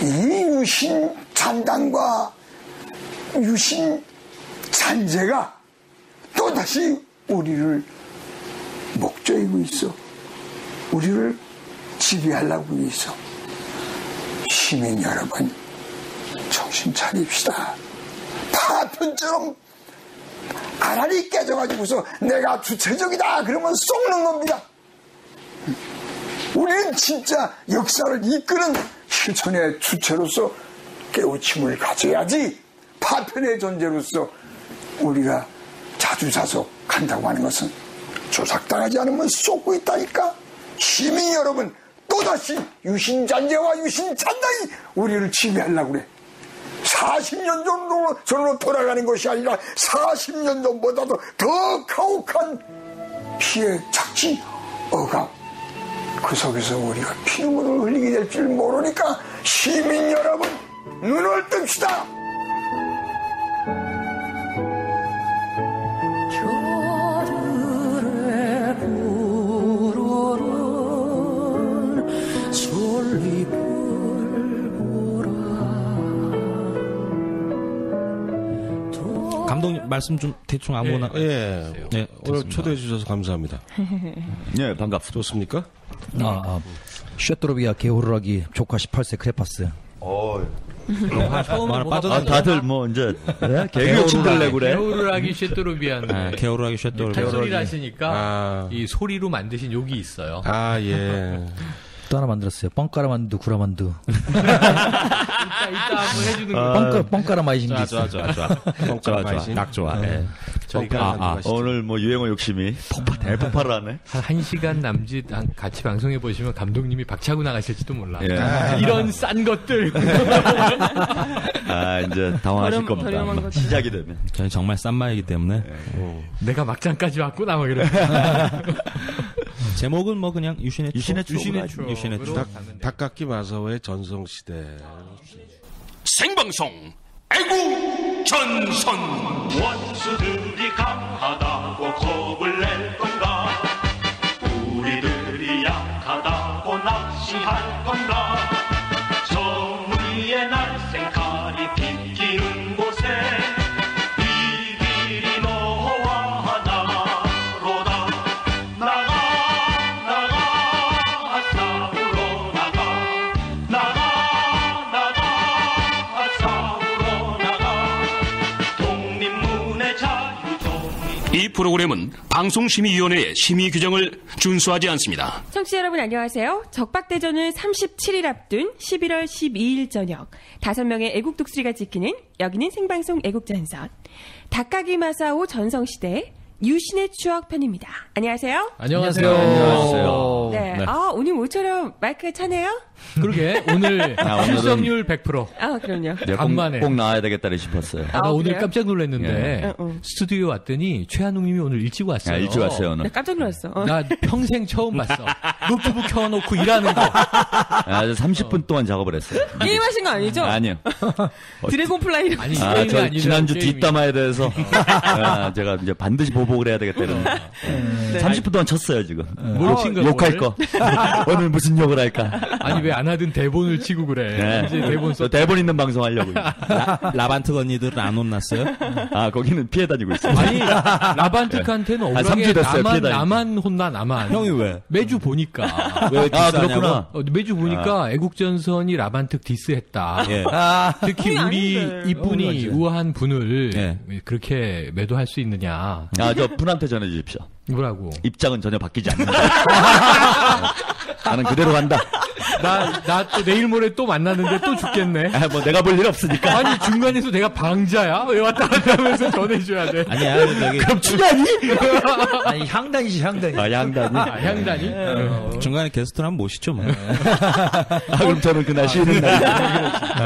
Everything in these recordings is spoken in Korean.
이 유신 찬당과 유신 잔재가 또다시 우리를 목조이고 있어. 우리를 지배하려고 있어. 시민 여러분, 정신 차립시다. 파편처럼 알알이 깨져가지고서 내가 주체적이다 그러면 속는 겁니다. 우리는 진짜 역사를 이끄는 실천의 주체로서 깨우침을 가져야지 파편의 존재로서 우리가 자주자석한다고 하는 것은 조작당하지 않으면 쏟고 있다니까. 시민 여러분, 또다시 유신잔재와 유신찬당이 우리를 지배하려고 그래. 40년 전으로 돌아가는 것이 아니라 40년 전보다도 더 가혹한 피해 착지 억압, 그 속에서 우리가 피눈물을 흘리게 될 줄 모르니까 시민 여러분, 눈을 뜹시다. 감독님 말씀 좀 대충 아무거나. 예. 네, 오늘 초대해 주셔서 감사합니다. 네, 반갑습니다. 좋습니까? 쉐토로비아 게오르라기 조카 18세 크레파스. 다들 뭐 이제 개그 친들 내고 그래. 게오르라기 쉐토로비아는 게오르라기 쉐토로비아. 소리를 하시니까 이 소리로 만드신 욕이 있어요. 아, 예. 또 하나 만들었어요. 뻥까라 만두, 구라 만두. 이따 한번 해주는 거. 뻥까라 마이징기. 좋아. 딱 좋아. 네. 저희가 오늘 뭐 유행어 욕심이 대폭발을 하네. 한 1시간 남짓 같이 방송해 보시면 감독님이 박차고 나가실지도 몰라. 예. 이런 싼 것들. 이제 당황하실 겁니다. 시작이 되면. 저는 정말 싼 말이기 때문에. 내가 막장까지 왔구나, 막 이런. 제목은 뭐 그냥 유신의 추억. 닭깎기 마사오의 전성시대. 생방송 애국 전선. 원수들이 강하다고 겁을 낼 건가? 우리들이 약하다고 낚시할 건가? 정의의 날쌘 칼이 비키는 곳에 이 길이 너와 나로다. 나가 싸우러 나가 싸우러 나가. 독립문의 자유 독립. 이 프로그램은 방송심의위원회의 심의 규정을 준수하지 않습니다. 청취자 여러분 안녕하세요. 적박대전을 37일 앞둔 11월 12일 저녁 5명의 애국 독수리가 지키는 여기는 생방송 애국전선 닭가기 마사오 전성시대 유신의 추억 편입니다. 안녕하세요. 안녕하세요. 네. 오늘 모처럼 마이크가 차네요? 그러게, 오늘 출석률 100%. 그럼요. 간만에. 꼭 나와야 되겠다 싶었어요. 나 오늘 그래요? 깜짝 놀랐는데, 스튜디오 왔더니 최한웅님이 오늘 일찍 왔어요. 일찍 왔어요, 오늘. 나 깜짝 놀랐어. 나 평생 처음 봤어. 노트북 켜놓고 일하는 거. 30분 동안 작업을 했어요. 게임하신 거 아니죠? 아니요. 드래곤 플라이. 아니, 저 지난주 뒷담화에 대해서 제가 이제 반드시 보복을 해야 되겠다는. 30분 동안 쳤어요, 지금. 뭘 친 거야? 욕할 거. 오늘 무슨 욕을 할까? 아니, 왜 안 하든 대본을 치고 그래. 네. 이제 대본 있는 방송 하려고. 라반트 언니들은 안 혼났어요? 거기는 피해 다니고 있어요. 아니, 라반틱한테는 억울하게 3주 됐어요, 나만 혼나, 나만. 형이 왜? 매주 보니까. 왜 디스하냐고? 그렇구나. 매주 보니까 애국전선이 라반틱 디스했다. 예. 특히 우리 이쁜이 맞아요. 우아한 분을 예. 그렇게 매도할 수 있느냐. 저 분한테 전해주십시오. 뭐라고? 입장은 전혀 바뀌지 않는다. 나는 그대로 간다. 나 또 내일 모레 또 만나는데 또 죽겠네. 뭐 내가 볼 일 없으니까. 아니, 중간에서 내가 방자야? 왜 왔다 갔다 하면서 전해줘야 돼? 아니야, 저기. 그럼 추냐니? 아니, 향단이지, 향단이. 향단이? 향단이? 중간에 게스트를 한번 모시죠, 뭐. 그럼 저는 그날 쉬는 날이죠.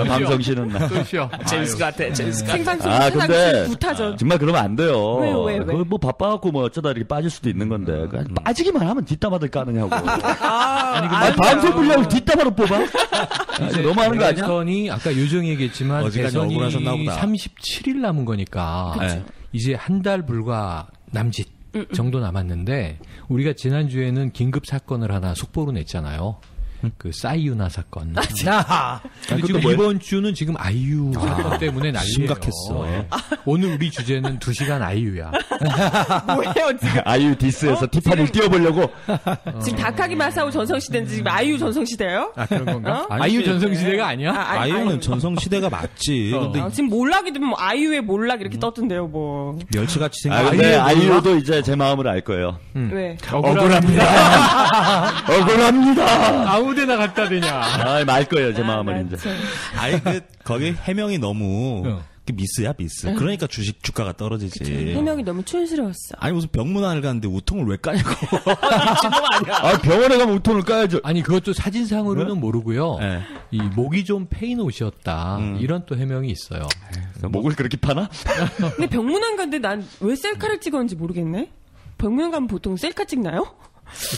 방송 쉬는 날. 또 쉬어. 제임스 같아. 생방송 근데 부타전. 정말 그러면 안 돼요. 왜? 그거 뭐 바빠갖고 뭐 어쩌다 이렇게 빠질 수도 있는 건데 빠지기만 하면 뒷담화들 까느냐고. 방송 분량을 뒷담화로 뽑아? 너무 하는 거 아니야? 대선이 아까 요정이 얘기했지만 어지간히 대선이 억울하셨나 보다. 37일 남은 거니까 이제 한 달 불과 남짓 정도 남았는데 우리가 지난주에는 긴급 사건을 하나 속보로 냈잖아요. 그 싸이유나 사건. 자, 지금 이번 주는 지금 아이유 사건 때문에 난리예요. 심각했어. 오늘 우리 주제는 2시간 아이유야. 뭐예요 지금? 아이유 디스에서 티파니를 띄워보려고. 지금 다카기 마사오 전성시대인지 지금 아이유 전성시대예요? 아 그런 건가? 아니, 아이유 전성시대가 아니야? 아이유는 전성시대가 맞지. 근데 지금 몰락이 되면 뭐 아이유의 몰락 이렇게 떴던데요, 뭐. 멸치같이 생긴 근데 아이유도 이제 제 마음을 알 거예요. 왜? 억울합니다. 억울합니다. 아무데나 갖다 대냐. 알 거예요, 제 마음을 이제. 아니 거기 해명이 너무 미스야 미스. 그러니까 주가가 떨어지지. 해명이 너무 촌스러웠어. 아니 무슨 병문안을 갔는데 우통을 왜 까냐고. 병원에 가면 우통을 까야죠. 아니 그것도 사진상으로는 모르고요. 네. 이 목이 좀 패인 옷이었다. 이런 또 해명이 있어요. 목을 그렇게 파나? 근데 병문안 갔는데 난 왜 셀카를 찍었는지 모르겠네. 병문안 가면 보통 셀카 찍나요?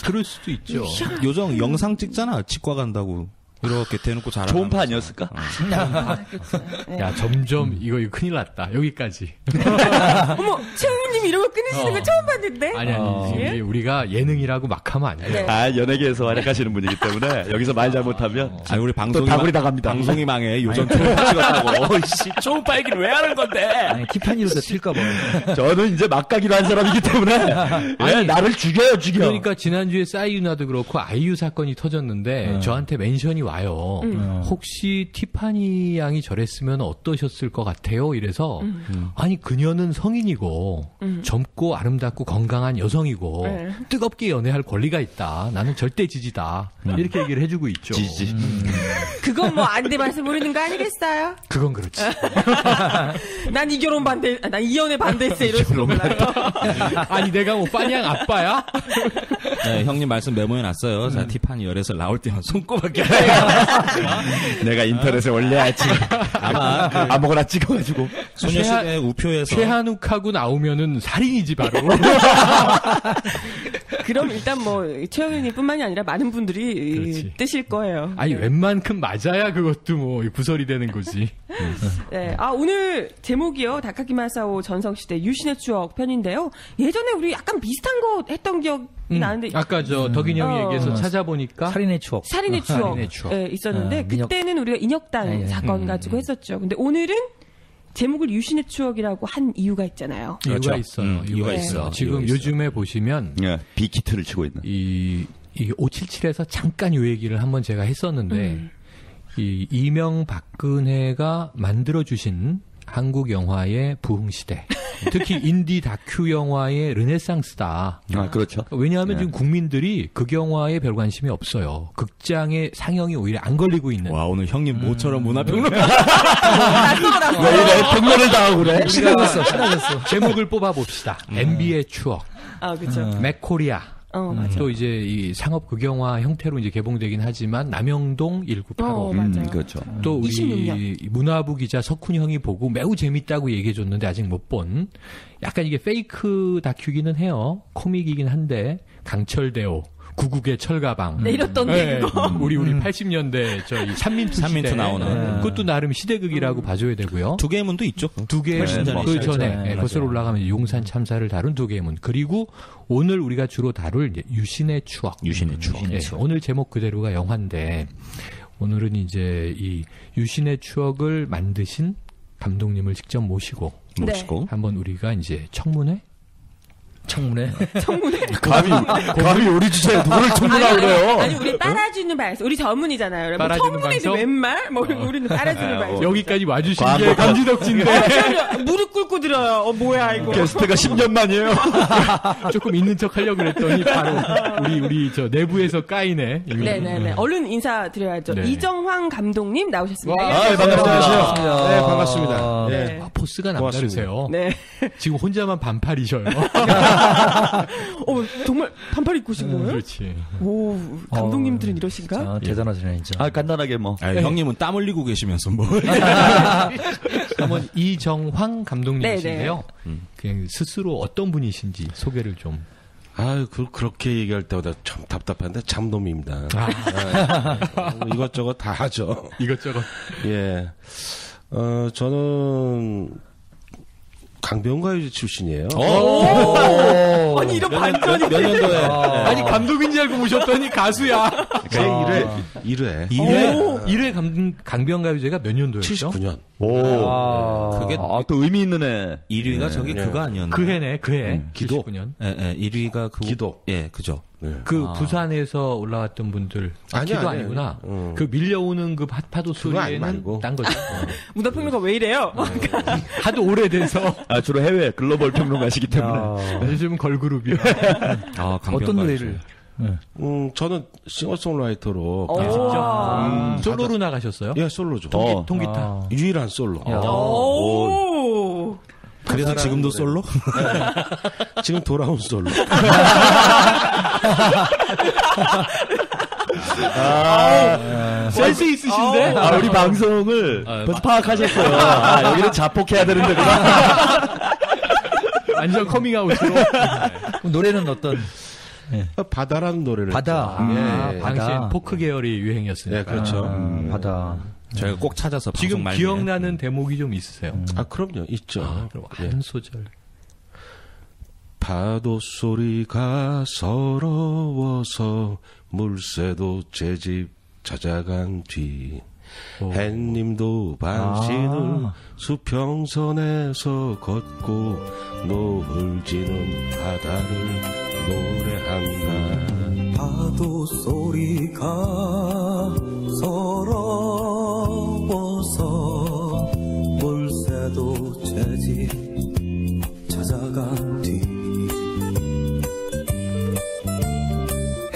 그럴 수도 있죠. 요정 영상 찍잖아. 치과 간다고. 이렇게 대놓고 잘하는. 좋은 파 아니었을까? 야 점점 이거 큰일 났다. 여기까지. 어머, 최영우님 이런 거 끊으시는 거 처음 봤는데? 아니 예? 우리가 예능이라고 막 하면 안 돼. 네. 연예계에서 활약하시는 분이기 때문에 여기서 말 잘못하면 아니 우리 방송이 다구리 나갑니다. 방송이 망해. 요정 초음파 찍었다고. 씨, 초음파 얘기를 왜 하는 건데? 아니, 티파니로도 튈까봐. 저는 이제 막가기로 한 사람이기 때문에 나를 죽여. 그러니까 지난주에 싸이유나도 그렇고 아이유 사건이 터졌는데 저한테 멘션이 와요. 혹시 티파니 양이 저랬으면 어떠셨을 것 같아요? 이래서 아니 그녀는 성인이고 젊고 아름답고 건강한 여성이고 뜨겁게 연애할 권리가 있다. 나는 절대 지지다. 이렇게 얘기를 해주고 있죠. 지지. 그건 뭐 안 돼 말씀 모르는 거 아니겠어요? 그건 그렇지. 난 이 결혼 반대, 난 이혼에 반대했어 이러시는 거나요? 아니 내가 뭐 빠니양 아빠야? 네, 형님 말씀 메모해놨어요. 자, 티파니 열애설 나올 때만 손꼽았게. 내가 인터넷에 올려야지. 아마 아무거나 찍어가지고. 소녀시대 우표에서 최한욱하고 나오면은 살인이지 바로. 그럼 일단 뭐 최영우님뿐만이 아니라 많은 분들이 그렇지. 뜨실 거예요. 아니 웬만큼 맞아야 그것도 뭐 구설이 되는 거지. 네, 오늘 제목이요 다카기 마사오 전성시대 유신의 추억 편인데요. 예전에 우리 약간 비슷한 거 했던 기억이 나는데 아까 저 덕인 형이 얘기해서 찾아보니까 살인의 추억. 살인의 추억, 살인의 추억. 예, 있었는데 민혁. 그때는 우리가 인혁단 예, 예. 사건 가지고 했었죠. 근데 오늘은 제목을 유신의 추억이라고 한 이유가 있잖아요. 이유가 그렇죠. 있어요. 이유가 있어요. 있어. 지금 이유가 요즘에 보시면 빅히트를 치고 있는. 이 577에서 잠깐 요 얘기를 한번 제가 했었는데 이 이명박근혜가 만들어주신 한국 영화의 부흥시대, 특히 인디 다큐 영화의 르네상스다. 그렇죠. 왜냐하면 지금 국민들이 극영화에 별 관심이 없어요. 극장의 상영이 오히려 안 걸리고 있는. 와 오늘 형님 모처럼 문화평론가. 왜 이래? 평론을 당하고 그래? 신나졌어. 제목을 뽑아봅시다. MB의 추억, 그렇죠. 맥코리아. 맞아. 또 이제 이 상업 극영화 형태로 이제 개봉되긴 하지만 남영동 1985. 맞아요. 그렇죠. 또 우리 26년. 문화부 기자 석훈 형이 보고 매우 재밌다고 얘기해줬는데 아직 못 본 약간 이게 페이크 다큐기는 해요. 코믹이긴 한데 강철대오 구국의 철가방. 네, 이렇던데 그거. 우리 80년대 저희 삼민투 시대 나오는. 그것도 나름 시대극이라고 봐줘야 되고요. 두개문도 있죠. 두개문 그 전에 거슬러 올라가면 용산 참사를 다룬 두개문 그리고 오늘 우리가 주로 다룰 이제 유신의 추억. 유신의 추억. 예, 오늘 제목 그대로가 영화인데 오늘은 이제 이 유신의 추억을 만드신 감독님을 직접 모시고 한번 우리가 이제 청문회 감히 우리 주제에 누구를 청문하고 그래요? 아니 우리 빨아주는 발성 우리 전문이잖아요. 뭐 빨아주는 청문회지 방송? 웬말? 뭐 우리는 빨아주는 발성. 여기까지 와주신 게 감지덕진데 무릎 꿇고 들어요. 뭐야 이거. 게스트가 10년 만이에요. 조금 있는 척 하려고 그랬더니 바로 우리 저 내부에서 까이네. 네네네. 얼른 인사드려야죠. 네. 이정황 감독님 나오셨습니다. 반갑습니다. 네, 반갑습니다. 네. 포스가 남다르세요. 네. 지금 혼자만 반팔이셔요. 정말 반팔 입고 오신 거예요? 그렇지. 오, 감독님들은 이러신가? 대단하시네, 진짜. 간단하게 뭐. 형님은 땀 흘리고 계시면서 뭐. 한번 이정황 감독님이신데요. 그냥 스스로 어떤 분이신지 소개를 좀. 그렇게 얘기할 때마다 참 답답한데 잠놈입니다. 이것저것 다 하죠. 이것저것. 예. 저는 강변가요제 출신이에요. 아니 이런 반전이 몇 년도에. 아니 감독인 줄 알고 모셨더니 가수야. 1회. 1회 강변가요제가 몇 년도였죠? 79년. 오. 그게 또 의미 있는 애. 1위가 저기 그거 아니었나? 그 해네, 그 해. 기도. 79년. 예, 1위가 그 기도. 예, 그죠. 네. 그 부산에서 올라왔던 분들. 기도 아니구나. 그 밀려오는 그 파도 소리에는 말고. 딴 거죠. 문화평론가 왜 이래요? 하도 오래돼서. 주로 해외 글로벌 평론가시기 때문에. 요즘은 걸그룹이요. 어떤 노래를? 저는 싱어송라이터로 직접 솔로로 나가셨어요? 예, 솔로죠. 통기타. 유일한 솔로. 오. 그래서 지금도 솔로? 지금 돌아온 솔로. 센스 있으신데? 우리 방송을 벌써 파악하셨어요. 여기는 자폭해야 되는 데구나. 완전 커밍아웃으로. 노래는 어떤? 바다라는 노래를 바다. 했죠. 예. 당시엔 포크 계열이 유행이었으니까. 네, 그렇죠. 바다. 저희가 꼭 찾아서 방송 지금 말미에. 기억나는 대목이 좀 있으세요? 그럼요, 있죠. 그럼 예. 한 소절. 파도 소리가 서러워서 물새도 제 집 찾아간 뒤 햇님도 반신을 수평선에서 걷고 노을 지는 바다를 노래한다. 파도 소리가 서러워서 물새도 제 집 찾아간 뒤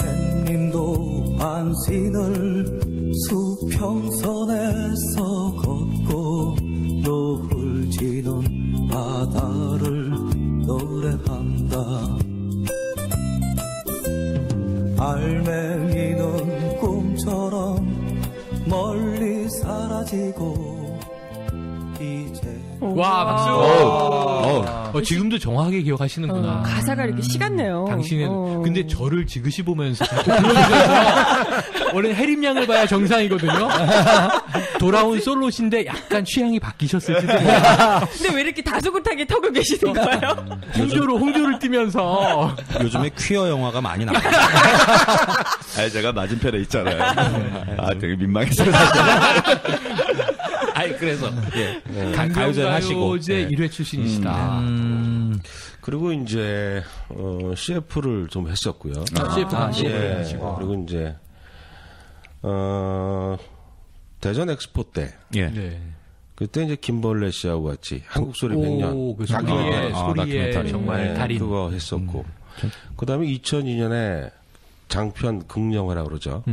햇님도 반신을 수평선에서 걷고 노을 지는 바다를 노래한다. 알맹이는 꿈처럼 멀리 사라지고 이제 와, 박수! 지금도 정확하게 기억하시는구나. 가사가 이렇게 시간네요. 당신은 근데 저를 지그시 보면서 자꾸 불러주셔서 원래 해림양을 봐야 정상이거든요. 돌아온 솔로신데 약간 취향이 바뀌셨을지도 몰라요. 근데 왜 이렇게 다소곳하게 터고 계시는 거예요? 홍조를 띄면서 요즘에 퀴어 영화가 많이 나와요. 제가 맞은편에 있잖아요. 되게 민망했어요. 그래서 가요제 하시고 1회 출신이시다. 그리고 이제 CF를 좀 했었고요. CF 하시고 그리고 이제 대전 엑스포 때 네. 그때 이제 김벌래 씨하고 같이 한국소리 100년 그 소리에 정말 달인 그거 했었고 그다음에 2002년에 장편 극영화라고 그러죠.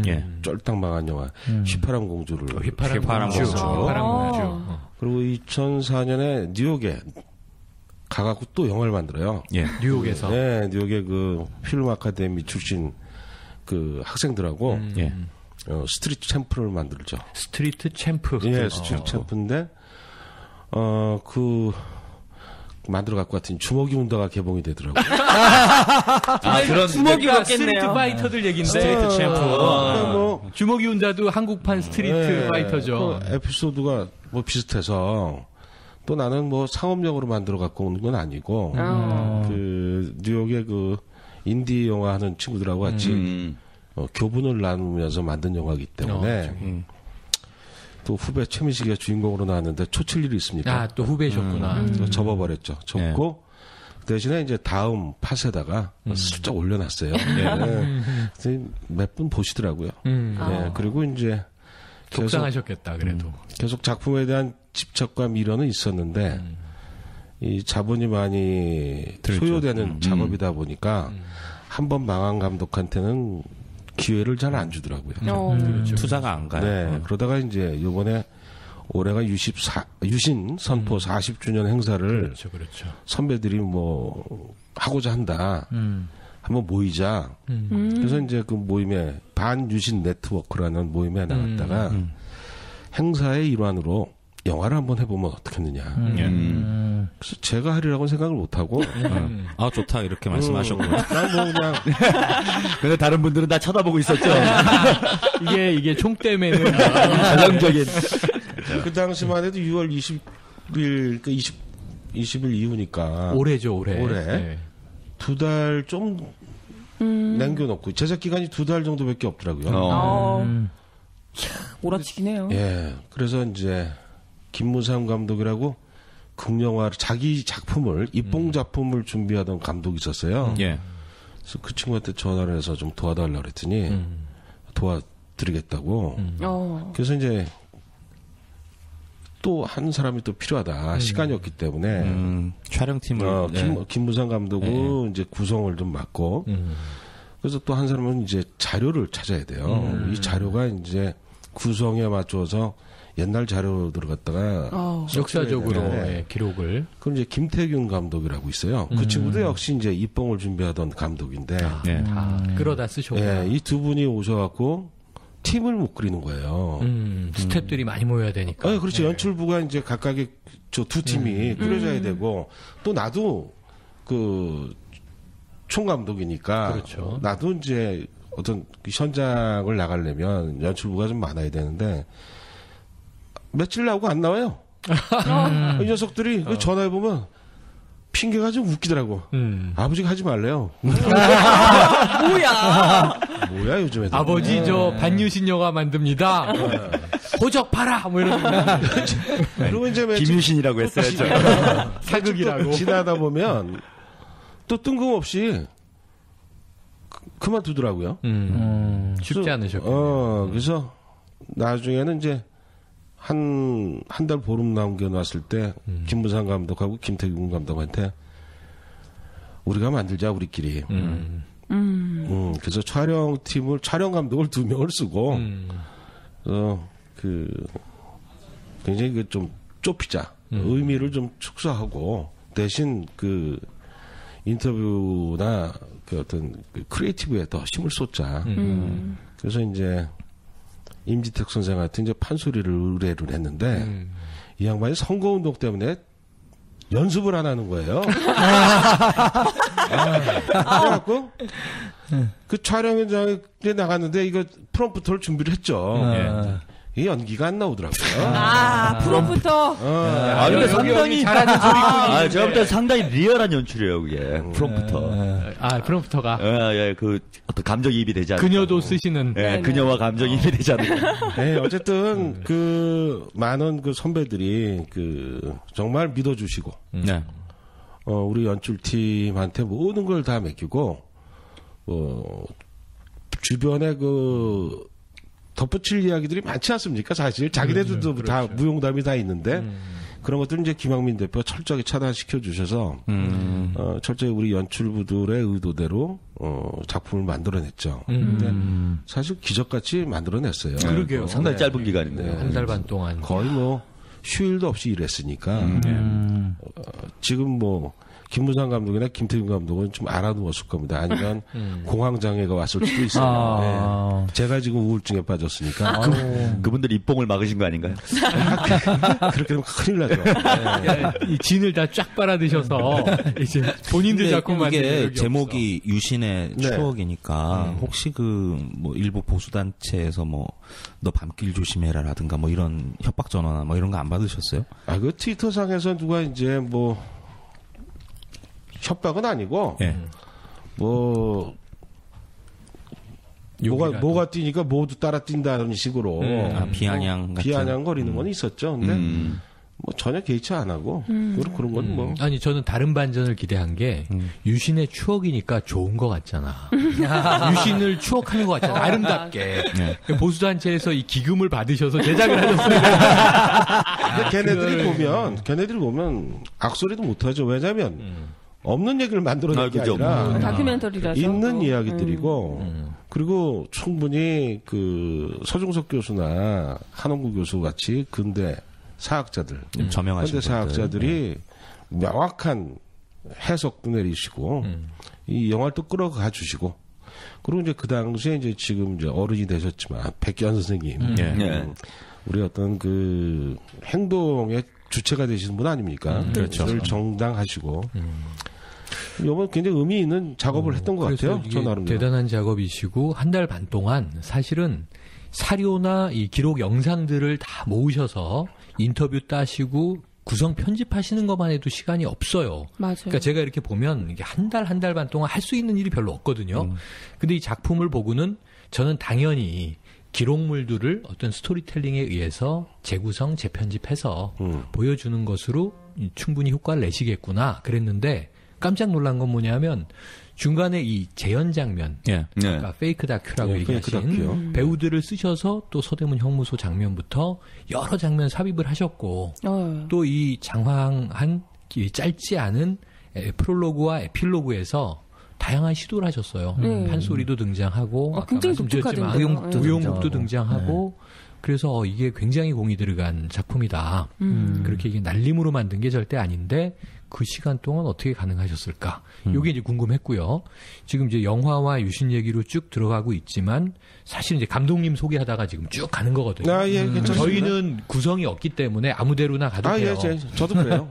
쫄딱 망한 영화 휘파람 공주를 휘파람 공주. 그리고 2004년에 뉴욕에 가갖고 또 영화를 만들어요. 뉴욕에서. 네, 뉴욕의 그 필름 아카데미 출신 그 학생들하고 스트리트 챔프를 만들죠. 스트리트 챔프. 예, 스트리트 챔프인데 그 만들어 갖고 같은 주먹이 운다가 개봉이 되더라고요. 그런 주먹이 그러니까 왔겠네요. 스트리트 파이터들 얘긴데. 스트리트 챔프. 뭐 주먹이 운자도 한국판 스트리트 파이터죠. 그 에피소드가 뭐 비슷해서 또 나는 뭐 상업용으로 만들어 갖고 오는 건 아니고 그 뉴욕의 그 인디 영화 하는 친구들하고 같이 교분을 나누면서 만든 영화이기 때문에 또 후배 최민식이가 주인공으로 나왔는데 초칠 일이 있습니까? 또 후배셨구나. 접어버렸죠. 접고 대신에 이제 다음 팟에다가 슬쩍 올려놨어요. 몇 분 보시더라고요. 그리고 이제 속상하셨겠다. 그래도 계속 작품에 대한 집착과 미련은 있었는데 이 자본이 많이 소요되는 작업이다 보니까 한번 망한 감독한테는 기회를 잘 안 주더라고요. 그렇죠. 투자가 안 가요. 네, 그러다가 이제 이번에 올해가 유신 선포 40주년 행사를 그렇죠. 선배들이 뭐 하고자 한다. 한번 모이자. 그래서 이제 그 모임에 반유신 네트워크라는 모임에 나갔다가 행사의 일환으로 영화를 한번 해보면 어떻겠느냐. 그래서 제가 하리라고는 생각을 못하고. 좋다, 이렇게 말씀하셨고. 난 뭐 그냥. 근데 다른 분들은 다 쳐다보고 있었죠. 이게 총 때문에는 전형적인. 그 당시만 해도 6월 20일, 그러니까 20일 이후니까. 올해죠, 올해. 네. 2달 좀 남겨놓고 제작 기간이 2달 정도밖에 없더라고요. 몰아치긴 해요. 예, 그래서 이제 김무삼 감독이라고 극영화를 자기 작품을 입봉 작품을 준비하던 감독이 있었어요. 예. 그래서 그 친구한테 전화를 해서 좀 도와달라 그랬더니 도와드리겠다고. 그래서 이제 또 한 사람이 또 필요하다. 시간이 없기 때문에 촬영팀을 김무삼 감독은 이제 구성을 좀 맡고 그래서 또 한 사람은 이제 자료를 찾아야 돼요. 이 자료가 이제 구성에 맞춰서 옛날 자료들을 갖다가 역사적으로 기록을. 그럼 이제 김태균 감독이라고 있어요. 그 친구도 역시 이제 입봉을 준비하던 감독인데 끌어다 쓰셨고. 예, 이 두 분이 오셔갖고 팀을 못 그리는 거예요. 스태프들이 많이 모여야 되니까. 그렇죠. 연출부가 이제 각각의 저 두 팀이 꾸려져야 되고 또 나도 그 총감독이니까 그렇죠. 나도 이제 어떤 현장을 나가려면 연출부가 좀 많아야 되는데 며칠 나오고 안 나와요. 이 녀석들이 전화해보면 핑계가 좀 웃기더라고. 아버지가 하지 말래요. 뭐야 요즘 애들. 아버지 저 반유신 영화 만듭니다. 호적 봐라 뭐 이런. 그리고 이제 김유신이라고 했어야죠. 사극이라고. 지나다 보면 또 뜬금없이 그만두더라고요. 쉽지 않으셨고. 그래서 나중에는 이제 한 달 보름 남겨놨을 때 김무삼 감독하고 김태균 감독한테 우리가 만들자 우리끼리. 그래서 촬영 감독을 2명을 쓰고 굉장히 좀 좁히자. 의미를 좀 축소하고 대신 그 인터뷰나 그 어떤 그 크리에이티브에 더 힘을 쏟자. 그래서 이제 임지택 선생한테 이제 판소리를 의뢰를 했는데 이 양반이 선거운동 때문에 연습을 안 하는 거예요. 그래갖고 그 촬영 현장에 나갔는데 이거 프롬프터를 준비를 했죠. 이 연기가 안 나오더라고요. 프롬프터. 근데 상당히 잘하는 소리꾼이. 제가 볼 때 상당히 리얼한 연출이에요, 그게. 프롬프터. 프롬프터가. 그 어떤 감정이입이 되지 않을까. 그녀도 쓰시는. 그녀와 감정이입이 되지 않을까. 어쨌든 그 많은 그 선배들이 그 정말 믿어주시고, 우리 연출팀한테 모든 걸 다 맡기고, 주변에 그 덧붙일 이야기들이 많지 않습니까? 사실 자기네들도 그렇죠. 다 무용담이 다 있는데 그런 것들은 이제 김학민 대표가 철저하게 차단시켜 주셔서 철저히 우리 연출부들의 의도대로 작품을 만들어냈죠. 근데 사실 기적같이 만들어냈어요. 그러게요. 상당히 짧은 기간인데. 한 달 반 동안. 거의 뭐 휴일도 없이 일했으니까 지금 뭐 김무삼 감독이나 김태균 감독은 좀 알아누웠을 겁니다. 아니면 공황장애가 왔을 수도 있어요. 제가 지금 우울증에 빠졌으니까. 그분들 입봉을 막으신 거 아닌가요? 그렇게 되면 큰일 나죠. 이 진을 다 쫙 빨아드셔서 이제 본인들 작품 만드는 이게 제목이 유신의 추억이니까 혹시 그 뭐 일부 보수 단체에서 뭐 너 밤길 조심해라라든가 뭐 이런 협박 전화나 뭐 이런 거 안 받으셨어요? 그 트위터상에서 누가 이제 뭐 협박은 아니고 뭐 뭐가 뛰니까 모두 따라 뛴다는 식으로 비아냥거리는 건 있었죠. 근데 뭐 전혀 개의치 안 하고 그런 건 뭐 아니 저는 다른 반전을 기대한 게 유신의 추억이니까 좋은 것 같잖아. 유신을 추억하는 것 같잖아. 아름답게 보수단체에서 이 기금을 받으셔서 제작을 하셨어요. 걔네들이 보면 악소리도 못하죠. 왜냐하면 없는 얘기를 만들어낸 게 아니라 다큐멘터리라서 있는 이야기들이고 그리고 충분히 그 서중석 교수나 한홍구 교수 같이 근대 사학자들, 현대 사학자들이 명확한 해석도 내리시고 이 영화를 또 끌어가 주시고 그리고 이제 그 당시에 이제 지금 이제 어른이 되셨지만 백기환 선생님 우리 어떤 그 행동의 주체가 되시는 분 아닙니까? 그렇죠. 그걸 정당하시고. 이건 굉장히 의미 있는 작업을 했던 것 같아요. 저 나름대로. 대단한 작업이시고 한 달 반 동안 사실은 사료나 이 기록 영상들을 다 모으셔서 인터뷰 따시고 구성 편집하시는 것만 해도 시간이 없어요. 맞아요. 그러니까 제가 이렇게 보면 이게 한 달 반 동안 할 수 있는 일이 별로 없거든요. 근데 이 작품을 보고는 저는 당연히 기록물들을 어떤 스토리텔링에 의해서 재구성, 재편집해서 보여주는 것으로 충분히 효과를 내시겠구나 그랬는데 깜짝 놀란 건 뭐냐면 중간에 이 재연 장면, 아까 페이크 다큐라고 얘기하신 배우들을 쓰셔서 또 서대문 형무소 장면부터 여러 장면 삽입을 하셨고 또 이 장황한 짧지 않은 프롤로그와 에필로그에서 다양한 시도를 하셨어요. 판소리도 등장하고 아까 말씀드렸지만 우용국도 등장하고 그래서 이게 굉장히 공이 들어간 작품이다. 그렇게 이게 날림으로 만든 게 절대 아닌데 그 시간 동안 어떻게 가능하셨을까? 이게 이제 궁금했고요. 지금 이제 영화와 유신 얘기로 쭉 들어가고 있지만 사실 이제 감독님 소개하다가 지금 쭉 가는 거거든요. 괜찮습니다. 저희는 구성이 없기 때문에 아무데로나 가도 돼요. 저도 그래요.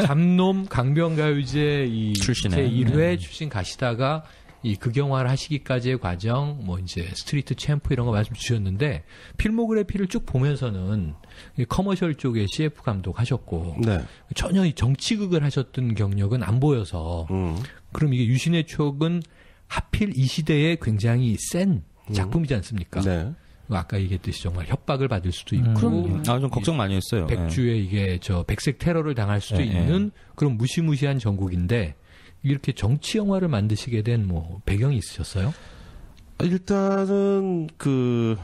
잠놈 강변가요제 이 출신에. 제1회 출신 가시다가 이 극영화를 하시기까지의 과정, 뭐 이제 스트리트 챔프 이런 거 말씀 주셨는데 필모그래피를 쭉 보면서는 이 커머셜 쪽에 CF 감독 하셨고 전혀 이 정치극을 하셨던 경력은 안 보여서 그럼 이게 유신의 추억은 하필 이 시대에 굉장히 센 작품이지 않습니까? 아까 얘기했듯이 정말 협박을 받을 수도 있고 좀 걱정 많이 했어요. 백주에 이게 저 백색 테러를 당할 수도 있는 그런 무시무시한 전국인데 이렇게 정치 영화를 만드시게 된 뭐 배경이 있으셨어요? 일단은 그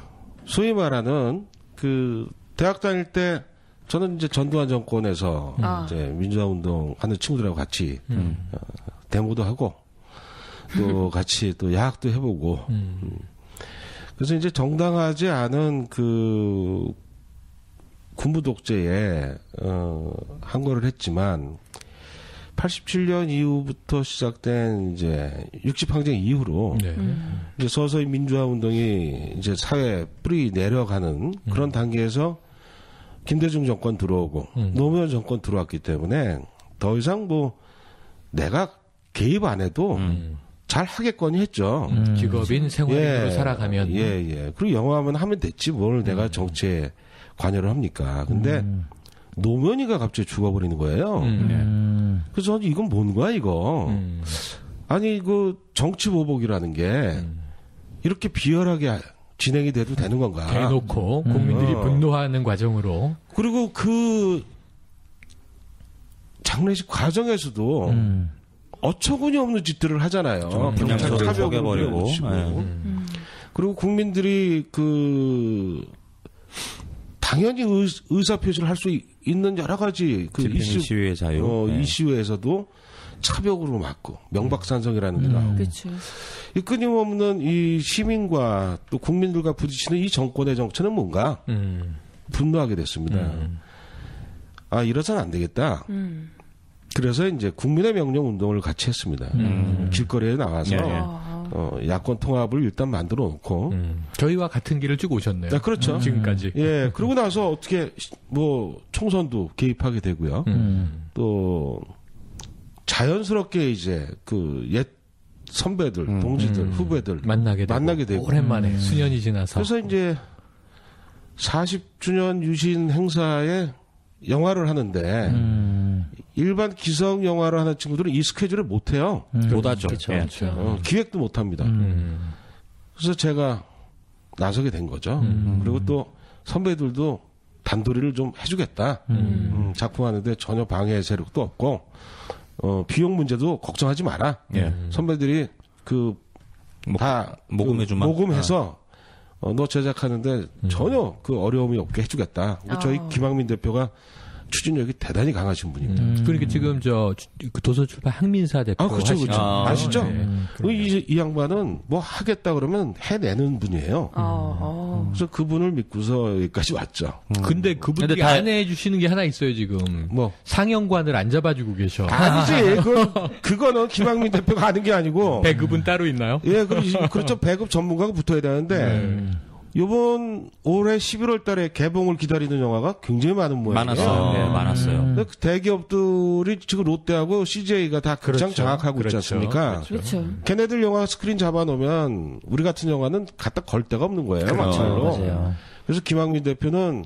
소위 말하는 그 대학 다닐 때 저는 이제 전두환 정권에서 이제 민주화 운동 하는 친구들하고 같이 데모도 하고 또 같이 또 야학도 해보고 그래서 이제 정당하지 않은 그 군부 독재에 한 거를 했지만 87년 이후부터 시작된 이제 60항쟁 이후로 이제 서서히 민주화 운동이 이제 사회 뿌리 내려가는 그런 단계에서 김대중 정권 들어오고 노무현 정권 들어왔기 때문에 더 이상 뭐 내가 개입 안 해도 잘 하겠거니 했죠. 직업인 생활인으로 살아가면. 그리고 영화만 하면 됐지 뭘 내가 정치에 관여를 합니까. 근데 노무현이가 갑자기 죽어버리는 거예요. 그래서 저는 이건 뭔가 이거. 아니 그 정치 보복이라는 게 이렇게 비열하게 진행이 돼도 되는 건가. 대놓고 국민들이 분노하는 과정으로. 그리고 그 장례식 과정에서도 어처구니 없는 짓들을 하잖아요. 경찰 차벽을 버리고. 그리고 국민들이 그 당연히 의사표시를 할 수 있는 여러 가지 그 시위의 자유. 이슈에서도 차벽으로 막고 명박산성이라는 게 나오고 이 끊임없는 이 시민과 또 국민들과 부딪히는 이 정권의 정체는 뭔가 분노하게 됐습니다. 아 이래서는 안 되겠다. 그래서 이제 국민의 명령 운동을 같이 했습니다. 길거리에 나와서 야권 통합을 일단 만들어 놓고 저희와 같은 길을 쭉 오셨네요. 그렇죠. 지금까지. 그러고 나서 어떻게 뭐 총선도 개입하게 되고요. 또 자연스럽게 이제 그 옛 선배들, 동지들, 후배들 만나게 되고 오랜만에 수년이 지나서. 그래서 이제 40주년 유신 행사에 영화를 하는데 일반 기성 영화를 하는 친구들은 이 스케줄을 못 해요. 못 하죠. 기획도 못 합니다. 그래서 제가 나서게 된 거죠. 그리고 또 선배들도 단도리를 좀 해주겠다. 작품하는데 전혀 방해 세력도 없고 비용 문제도 걱정하지 마라. 선배들이 그 다 모금해서 너 제작하는데 전혀 그 어려움이 없게 해주겠다. 저희 김학민 대표가 추진력이 대단히 강하신 분입니다. 그러니까 지금 저 도서출판 항민사 대표 그렇죠. 아시죠? 이 양반은 뭐 하겠다 그러면 해내는 분이에요. 그래서 그분을 믿고서 여기까지 왔죠. 근데 그분이 안 해주시는 게 하나 있어요 지금. 뭐 상영관을 안 잡아주고 계셔. 아니지. 그거는 김학민 대표가 하는 게 아니고. 배급은 따로 있나요? 그렇죠. 배급 전문가가 붙어야 되는데. 이번 올해 11월 달에 개봉을 기다리는 영화가 굉장히 많은 모양이에요. 많았어요. 대기업들이 지금 롯데하고 CJ가 다 극장 장악하고 있지 않습니까? 걔네들 영화 스크린 잡아놓으면 우리 같은 영화는 갖다 걸 데가 없는 거예요. 마찬가지로. 그래서 김학민 대표는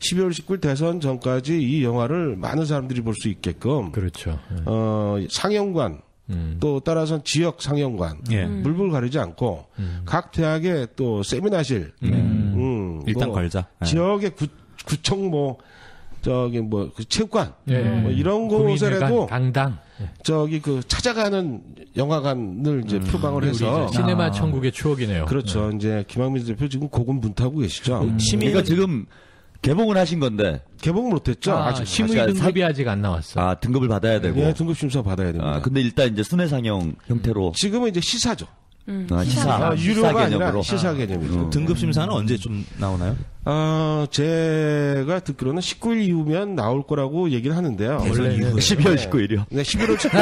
12월 19일 대선 전까지 이 영화를 많은 사람들이 볼 수 있게끔 그렇죠. 상영관 또 따라서 지역 상영관 물불 가리지 않고 각 대학의 또 세미나실 일단 뭐 걸자. 지역의 구청 뭐 저기 뭐 그 체육관 뭐 이런 곳에라도 강당 저기 그 찾아가는 영화관을 이제 표방을 해서 시네마 천국의 추억이네요. 그렇죠. 이제 김학민 대표 지금 고군분투하고 계시죠. 그러니까 지금 개봉을 하신 건데 개봉 못했죠. 아직 심의 등급이 아직 안 나왔어. 등급을 받아야 되고. 예, 등급 심사 받아야 됩니다. 근데 일단 이제 순회 상영 형태로. 지금은 이제 시사죠. 시사 유료가 개념으로. 아니라 시사 개념이죠. 등급 심사는 언제 좀 나오나요? 제가 듣기로는 19일 이후면 나올 거라고 얘기를 하는데요. 원래 12월 19일이요. 네, 11월 19일.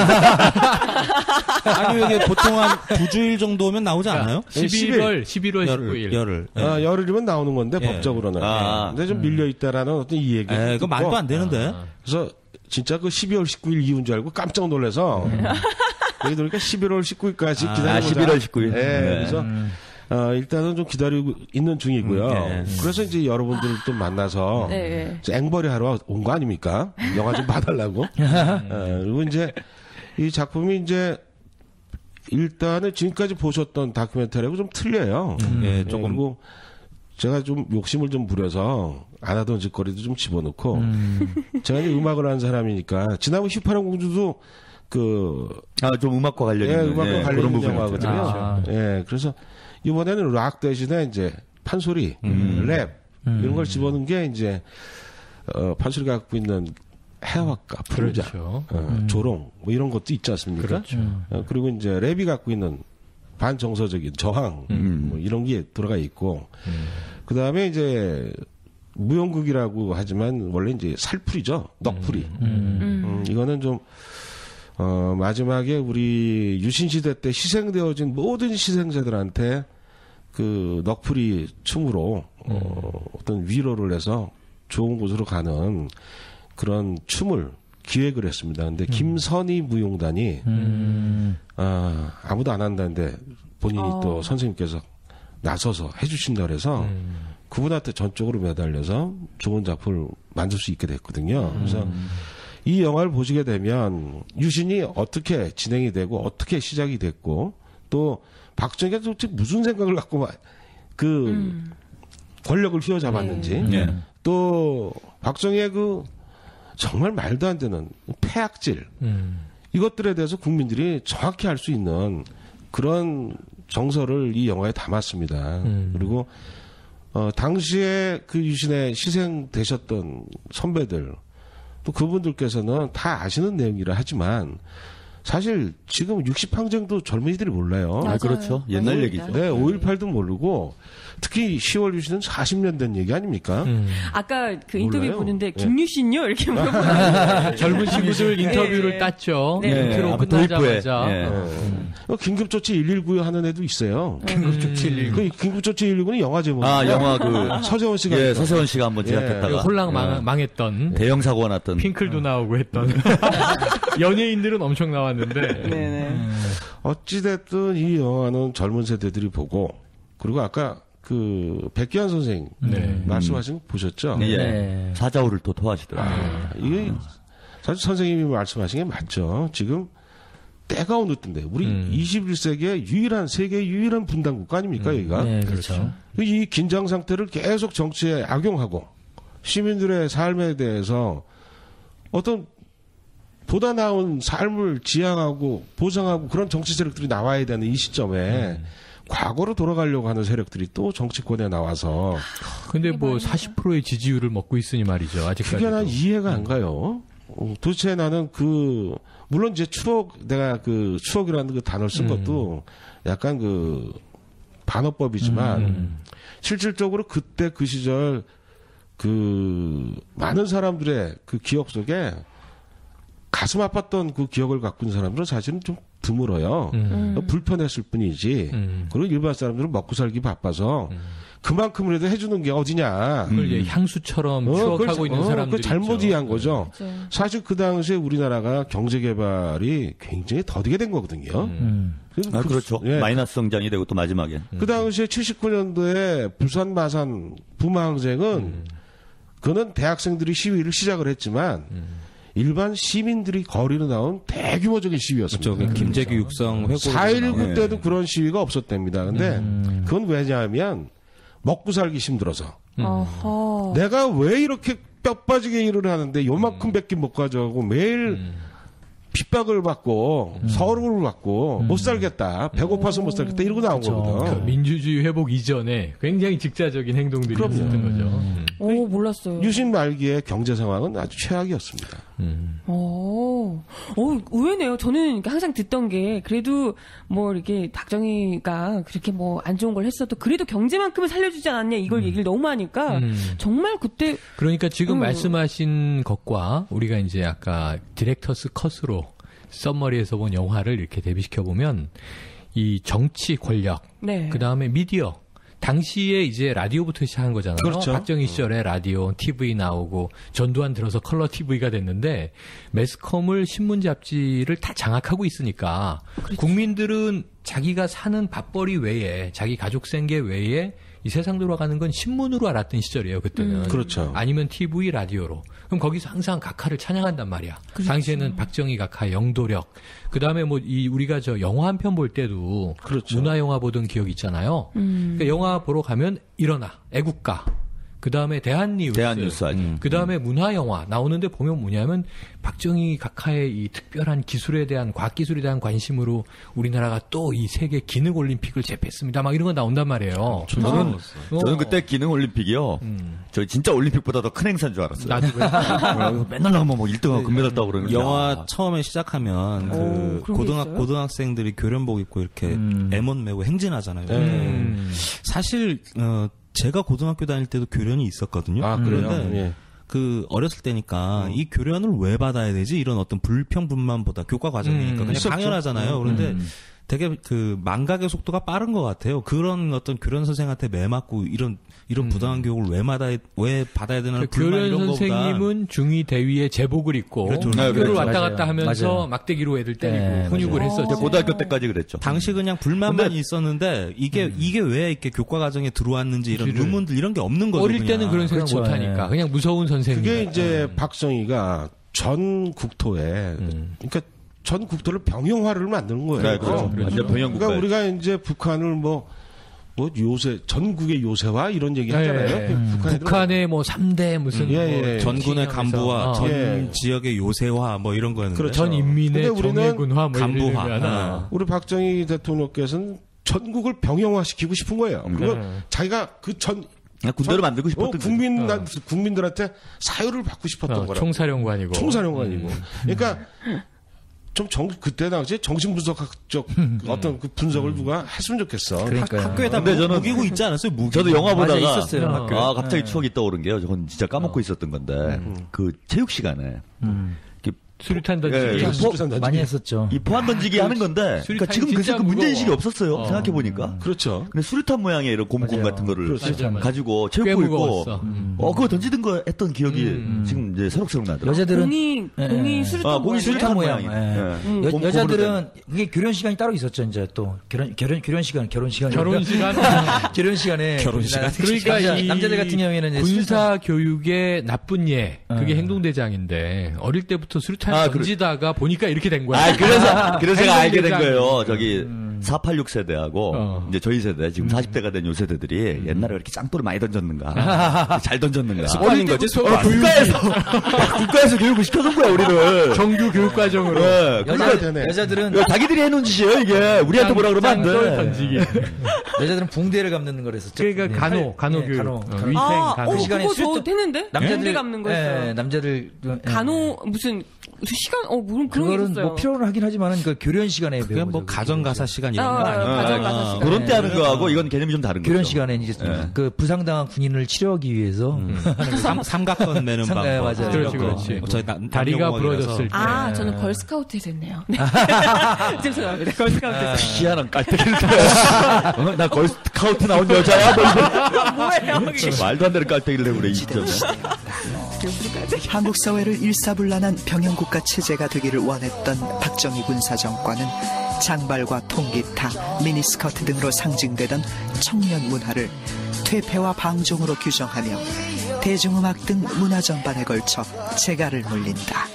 아니 이게 보통 한 2주일 정도면 나오지 않나요? 11월 19일. 열흘. 열흘이면 나오는 건데 예. 법적으로는. 근데 좀 밀려 있다라는 어떤 이 얘기. 그거 말도 안 되는데. 그래서 진짜 그 12월 19일 이후인 줄 알고 깜짝 놀라서 여기 들으니까 11월 19일까지 기다려보자. 11월 19일. 그래서 일단은 좀 기다리고 있는 중이고요. 그래서 이제 여러분들 또 만나서 앵벌이 하러 온 거 아닙니까? 영화 좀 봐달라고. 그리고 이제 이 작품이 이제 일단은 지금까지 보셨던 다큐멘터리하고 좀 틀려요. 조금. 그리고 제가 좀 욕심을 좀 부려서 안 하던 짓거리도 좀 집어넣고 제가 이제 음악을 하는 사람이니까 지난번 휘파람 공주도 좀 음악과 관련이 있는 음악과 관련 있는 영화거든요. 그렇죠. 그래서 이번에는 락 대신에 이제 판소리, 랩 이런 걸 집어넣은 게 이제 판소리가 갖고 있는 해학과, 풍자, 그렇죠. 조롱 뭐 이런 것도 있지 않습니까? 그렇죠. 그리고 이제 랩이 갖고 있는 반정서적인 저항 뭐 이런 게 들어가 있고 그 다음에 이제 무용극이라고 하지만 원래 이제 살풀이죠, 넋풀이. 이거는 좀 마지막에 우리 유신시대 때 희생되어진 모든 희생자들한테 그 넋풀이 춤으로 어떤 위로를 해서 좋은 곳으로 가는 그런 춤을 기획을 했습니다. 근데 김선희 무용단이 아무도 안 한다는데 본인이 또 선생님께서 나서서 해주신다 그래서 그분한테 전적으로 매달려서 좋은 작품을 만들 수 있게 됐거든요. 그래서 이 영화를 보시게 되면 유신이 어떻게 진행이 되고 어떻게 시작이 됐고 또 박정희가 도대체 무슨 생각을 갖고 그 권력을 휘어잡았는지 또 박정희의 그 정말 말도 안 되는 폐악질 이것들에 대해서 국민들이 정확히 알 수 있는 그런 정서를 이 영화에 담았습니다. 그리고 당시에 그 유신에 희생되셨던 선배들 또 그분들께서는 다 아시는 내용이라 하지만 사실 지금 60항쟁도 젊은이들이 몰라요. 그렇죠. 옛날 얘기죠. 네, 5.18도 모르고 특히 10월 유신은 40년 된 얘기 아닙니까? 아까 그 인터뷰 몰라요? 보는데 김유신요? 이렇게 물어보는 젊은 친구들 인터뷰를 땄죠. 인트로 끝나자마자. 긴급조치 119 하는 애도 있어요. 긴급조치 119. 그 긴급조치 119는 영화 제목이에요. 영화 서재원 씨가 서세원 씨가 한번 제작했다가 홀랑 망했던 대형 사고가 났던 핑클도 나오고 했던 연예인들은 엄청 나왔는데 어찌됐든 이 영화는 젊은 세대들이 보고 그리고 아까 그 백기환 선생님 말씀하신 거 보셨죠? 사자우를 또 토하시더라고요. 이게 사실 선생님이 말씀하신 게 맞죠. 지금 때가 어느 때인데 우리 21세기의 유일한 세계의 유일한 분단 국가 아닙니까 여기가? 그렇죠. 이 긴장 상태를 계속 정치에 악용하고 시민들의 삶에 대해서 어떤 보다 나은 삶을 지향하고 보장하고 그런 정치 세력들이 나와야 되는 이 시점에 과거로 돌아가려고 하는 세력들이 또 정치권에 나와서 근데 뭐 40%의 지지율을 먹고 있으니 말이죠. 아직까지. 그게 난 이해가 안 가요. 도대체 나는 물론 이제 내가 그 추억이라는 그 단어를 쓴 것도 약간 그 반어법이지만 실질적으로 그때 그 시절 그 많은 사람들의 그 기억 속에 가슴 아팠던 그 기억을 갖고 있는 사람들은 사실은 좀 드물어요. 불편했을 뿐이지. 그리고 일반 사람들은 먹고 살기 바빠서 그만큼이라도 해주는 게 어디냐. 그걸 향수처럼 추억하고 있는 사람들이 그 잘못 있죠. 이해한 거죠. 그렇죠. 사실 그 당시에 우리나라가 경제 개발이 굉장히 더디게 된 거거든요. 그렇죠. 마이너스 성장이 되고 또 마지막에. 그 당시에 79년도에 부산 마산 부마항쟁은 그는 대학생들이 시위를 시작을 했지만 일반 시민들이 거리로 나온 대규모적인 시위였습니다. 그렇죠. 김재규 육성 회고 4.19 때도 그런 시위가 없었답니다. 근데 그건 왜냐하면 먹고 살기 힘들어서 내가 왜 이렇게 뼈 빠지게 일을 하는데 요만큼 밖에 못 가져가고 매일 핍박을 받고 서름을 받고 못 살겠다. 배고파서 못 살겠다. 이러고 나온 거거든. 그 민주주의 회복 이전에 굉장히 직자적인 행동들이 있었던 거죠. 오, 몰랐어요. 유신 말기의 경제 상황은 아주 최악이었습니다. 의외네요. 저는 항상 듣던 게 그래도 뭐 이렇게 박정희가 그렇게 뭐 안 좋은 걸 했어도 그래도 경제만큼은 살려주지 않았냐 이걸 얘기를 너무 하니까 정말 그때 그러니까 지금 말씀하신 것과 우리가 이제 아까 디렉터스 컷으로 썸머리에서 본 영화를 이렇게 대비시켜 보면 이 정치 권력, 네. 그 다음에 미디어. 당시에 이제 라디오부터 시작한 거잖아요. 그렇죠. 박정희 시절에 라디오, TV 나오고 전두환 들어서 컬러 TV가 됐는데 매스컴을 신문 잡지를 다 장악하고 있으니까 그렇죠. 국민들은 자기가 사는 밥벌이 외에 자기 가족 생계 외에 이 세상 돌아가는 건 신문으로 알았던 시절이에요. 그때는. 그렇죠. 아니면 TV, 라디오로. 그럼 거기서 항상 각하를 찬양한단 말이야. 그렇죠. 당시에는 박정희 각하, 영도력. 그 다음에 뭐 우리가 저 영화 한 편 볼 때도 그렇죠. 문화 영화 보던 기억이 있잖아요. 그러니까 영화 보러 가면 일어나, 애국가. 그 다음에 대한뉴스. 그 다음에 문화 영화 나오는데 보면 뭐냐면 박정희 각하의 이 특별한 기술에 대한 과학기술에 대한 관심으로 우리나라가 또 이 세계 기능올림픽을 제패했습니다. 막 이런 거 나온단 말이에요. 저는 그때 기능올림픽이요. 저 진짜 올림픽보다 더 큰 행사인 줄 알았어요. 나도 맨날 나가면 막 1등하고 금메달 따고 그러는 영화 처음에 시작하면 그 고등학생들이 교련복 입고 이렇게 애몬 메고 행진하잖아요. 사실 제가 고등학교 다닐 때도 교련이 있었거든요. 아, 그래요? 그런데 예. 그 어렸을 때니까 이 교련을 왜 받아야 되지? 이런 어떤 불평분만보다 교과 과정이니까 그냥 있었죠. 당연하잖아요. 그런데 되게 그 망각의 속도가 빠른 것 같아요. 그런 어떤 교련 선생한테 매맞고 이런 부당한 교육을 왜 받아야 되나 불만 교련 이런 선생님은 중위 대위에 제복을 입고 그렇죠. 학교를 그렇죠. 왔다 갔다 하면서 맞아요. 막대기로 애들 때리고 훈육을 했었죠. 고등학교 때까지 그랬죠. 당시 그냥 불만만 있었는데 이게 왜 이렇게 교과 과정에 들어왔는지 이런 의문들 이런 게 없는 거죠. 어릴 그냥. 때는 그런 생각 그렇죠. 못 하니까 그냥 무서운 선생님. 그게 이제 박정희가 전 국토에 그러니까 전 국토를 병영화를 만드는 거예요. 네, 그렇죠. 완전 병영국가. 그러니까 우리가 이제 북한을 뭐 요새 전국의 요새화 이런 얘기 하잖아요. 북한의 뭐 3대 무슨 뭐 전군의 간부화, 전 예. 지역의 요새화 뭐 이런 거였는데. 그렇죠. 전 인민의 근데 우리는 정예군화 뭐 간부화. 이런 우리 박정희 대통령께서는 전국을 병영화시키고 싶은 거예요. 그리고 자기가 군대를 만들고 싶었던 국민들한테 사유를 받고 싶었던 거라고. 총사령관이고. 총사령관이고. 그러니까 그때 당시에 정신분석학적 어떤 그 분석을 누가 했으면 좋겠어. 그러니까요. 학교에다 근데 저는 무기고 있지 않았어요? 무기. 저도 영화 보다가 있었어요, 학교에. 갑자기 추억이 떠오른 게요. 저건 진짜 까먹고 있었던 건데 그 체육 시간에 수류탄 던지기. 예, 많이 했었죠. 이 포함 던지기 하는 건데 그러니까 지금 그래서 그 문제인식이 없었어요. 생각해 보니까. 그렇죠. 근데 수류탄 모양의 이런 고무공 같은 거를 가지고 꽤 체육복 입고 무거웠어. 그거 던지던 거 했던 기억이 지금 이제 새록새록 나더라고요. 여자들은 공이 수류탄 공이 수류탄 모양. 모양이에요. 여자들은 그게 교련 시간이 따로 있었죠. 이제 또 결혼 시간. 결혼 시간. 결혼 시간에 그러니까 이 남자들 같은 경우에는 이제 군사 교육의 나쁜 예 그게 행동대장인데 어릴 때부터 수류탄 던지다가 보니까 이렇게 된 거야. 그래서 제가 알게 된 거예요. 저기 486 세대하고 이제 저희 세대 지금 40대가 된 요 세대들이 옛날에 그렇게 짱돌을 많이 던졌는가, 잘 던졌는가. 습관인 거지. 국가에서 교육을 시켜준 거야 우리를. 정규 교육 과정으로. 네, 여자들은 자기들이 해놓은 짓이에요 이게. 우리한테 뭐라 그러면 안 짱돌 돼. 던지기. 여자들은 붕대를 감는 걸 했었죠. 그러니까 간호 교육. 위생 간호. 그거 저 수류탄- 했는데? 붕대 감는 거였어요. 남자들 간호 무슨 시간 물론 그런 게 그거는 있었어요. 뭐 필요는 하긴 하지만은 그 교련 시간에 그게 배우죠. 뭐 가정가사 시간 이런 거 아니에요? 가정가사 시간. 그런 때 하는 거하고 이건 개념이 좀 다른 거죠. 교련 시간에 이제 그 부상당한 군인을 치료하기 위해서 삼각건 매는 방법. 네, 맞아요. 그렇지. 저희 다리가 부러졌을 때. 저는 걸스카우트에서 했네요. 네. 죄송합니다. 걸스카우트에서. 희한한 깔때기를 나 걸스카우트 나온 여자야? 뭐 뭐예요? 말도 안 되는 깔때기를 내고 그래, 진짜. 한국 사회를 일사불란한 병영국가 체제가 되기를 원했던 박정희 군사정권은 장발과 통기타, 미니스커트 등으로 상징되던 청년 문화를 퇴폐와 방종으로 규정하며 대중음악 등 문화 전반에 걸쳐 재갈을 물린다.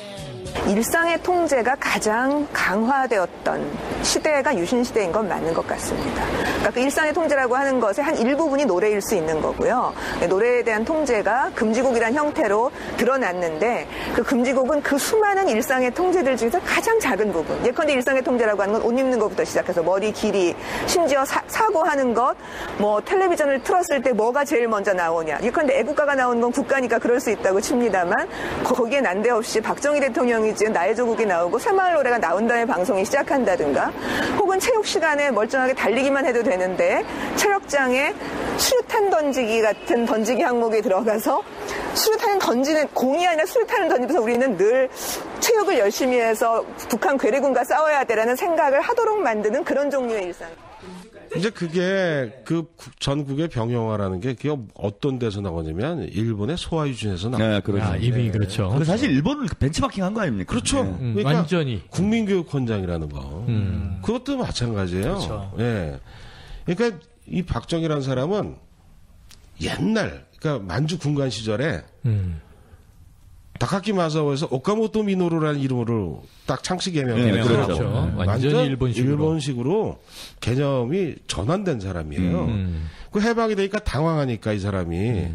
일상의 통제가 가장 강화되었던 시대가 유신시대인 건 맞는 것 같습니다. 그러니까 그 일상의 통제라고 하는 것의 한 일부분이 노래일 수 있는 거고요. 노래에 대한 통제가 금지곡이라는 형태로 드러났는데 그 금지곡은 그 수많은 일상의 통제들 중에서 가장 작은 부분. 예컨대 일상의 통제라고 하는 건 옷 입는 것부터 시작해서 머리 길이, 심지어 사고하는 것, 뭐 텔레비전을 틀었을 때 뭐가 제일 먼저 나오냐. 예컨대 애국가가 나오는 건 국가니까 그럴 수 있다고 칩니다만 거기에 난데없이 박정희 대통령이 지금 나의 조국이 나오고 새마을 노래가 나온 다음에 방송이 시작한다든가 혹은 체육 시간에 멀쩡하게 달리기만 해도 되는데 체력장에 수류탄 던지기 같은 던지기 항목에 들어가서 수류탄을 던지는 공이 아니라 수류탄을 던지면서 우리는 늘 체육을 열심히 해서 북한 괴뢰군과 싸워야 되라는 생각을 하도록 만드는 그런 종류의 일상. 이제 그게 그 전국의 병영화라는 게 그게 어떤 데서 나오냐면 일본의 소아유진에서 나와요. 네, 그렇죠. 아, 이미 그렇죠. 그 사실 일본을 벤치마킹한 거 아닙니까? 그렇죠. 그러니까 완전히 국민교육헌장이라는 거. 그것도 마찬가지예요. 그렇죠. 예. 그러니까 이 박정희라는 사람은 옛날 그러니까 만주 군관 시절에 다카키 마사오에서 오카모토 미노루라는 이름으로 딱 창씨 개명을 네, 해서 그렇죠. 완전히 일본식으로 개념이 전환된 사람이에요. 그 해방이 되니까 당황하니까 이 사람이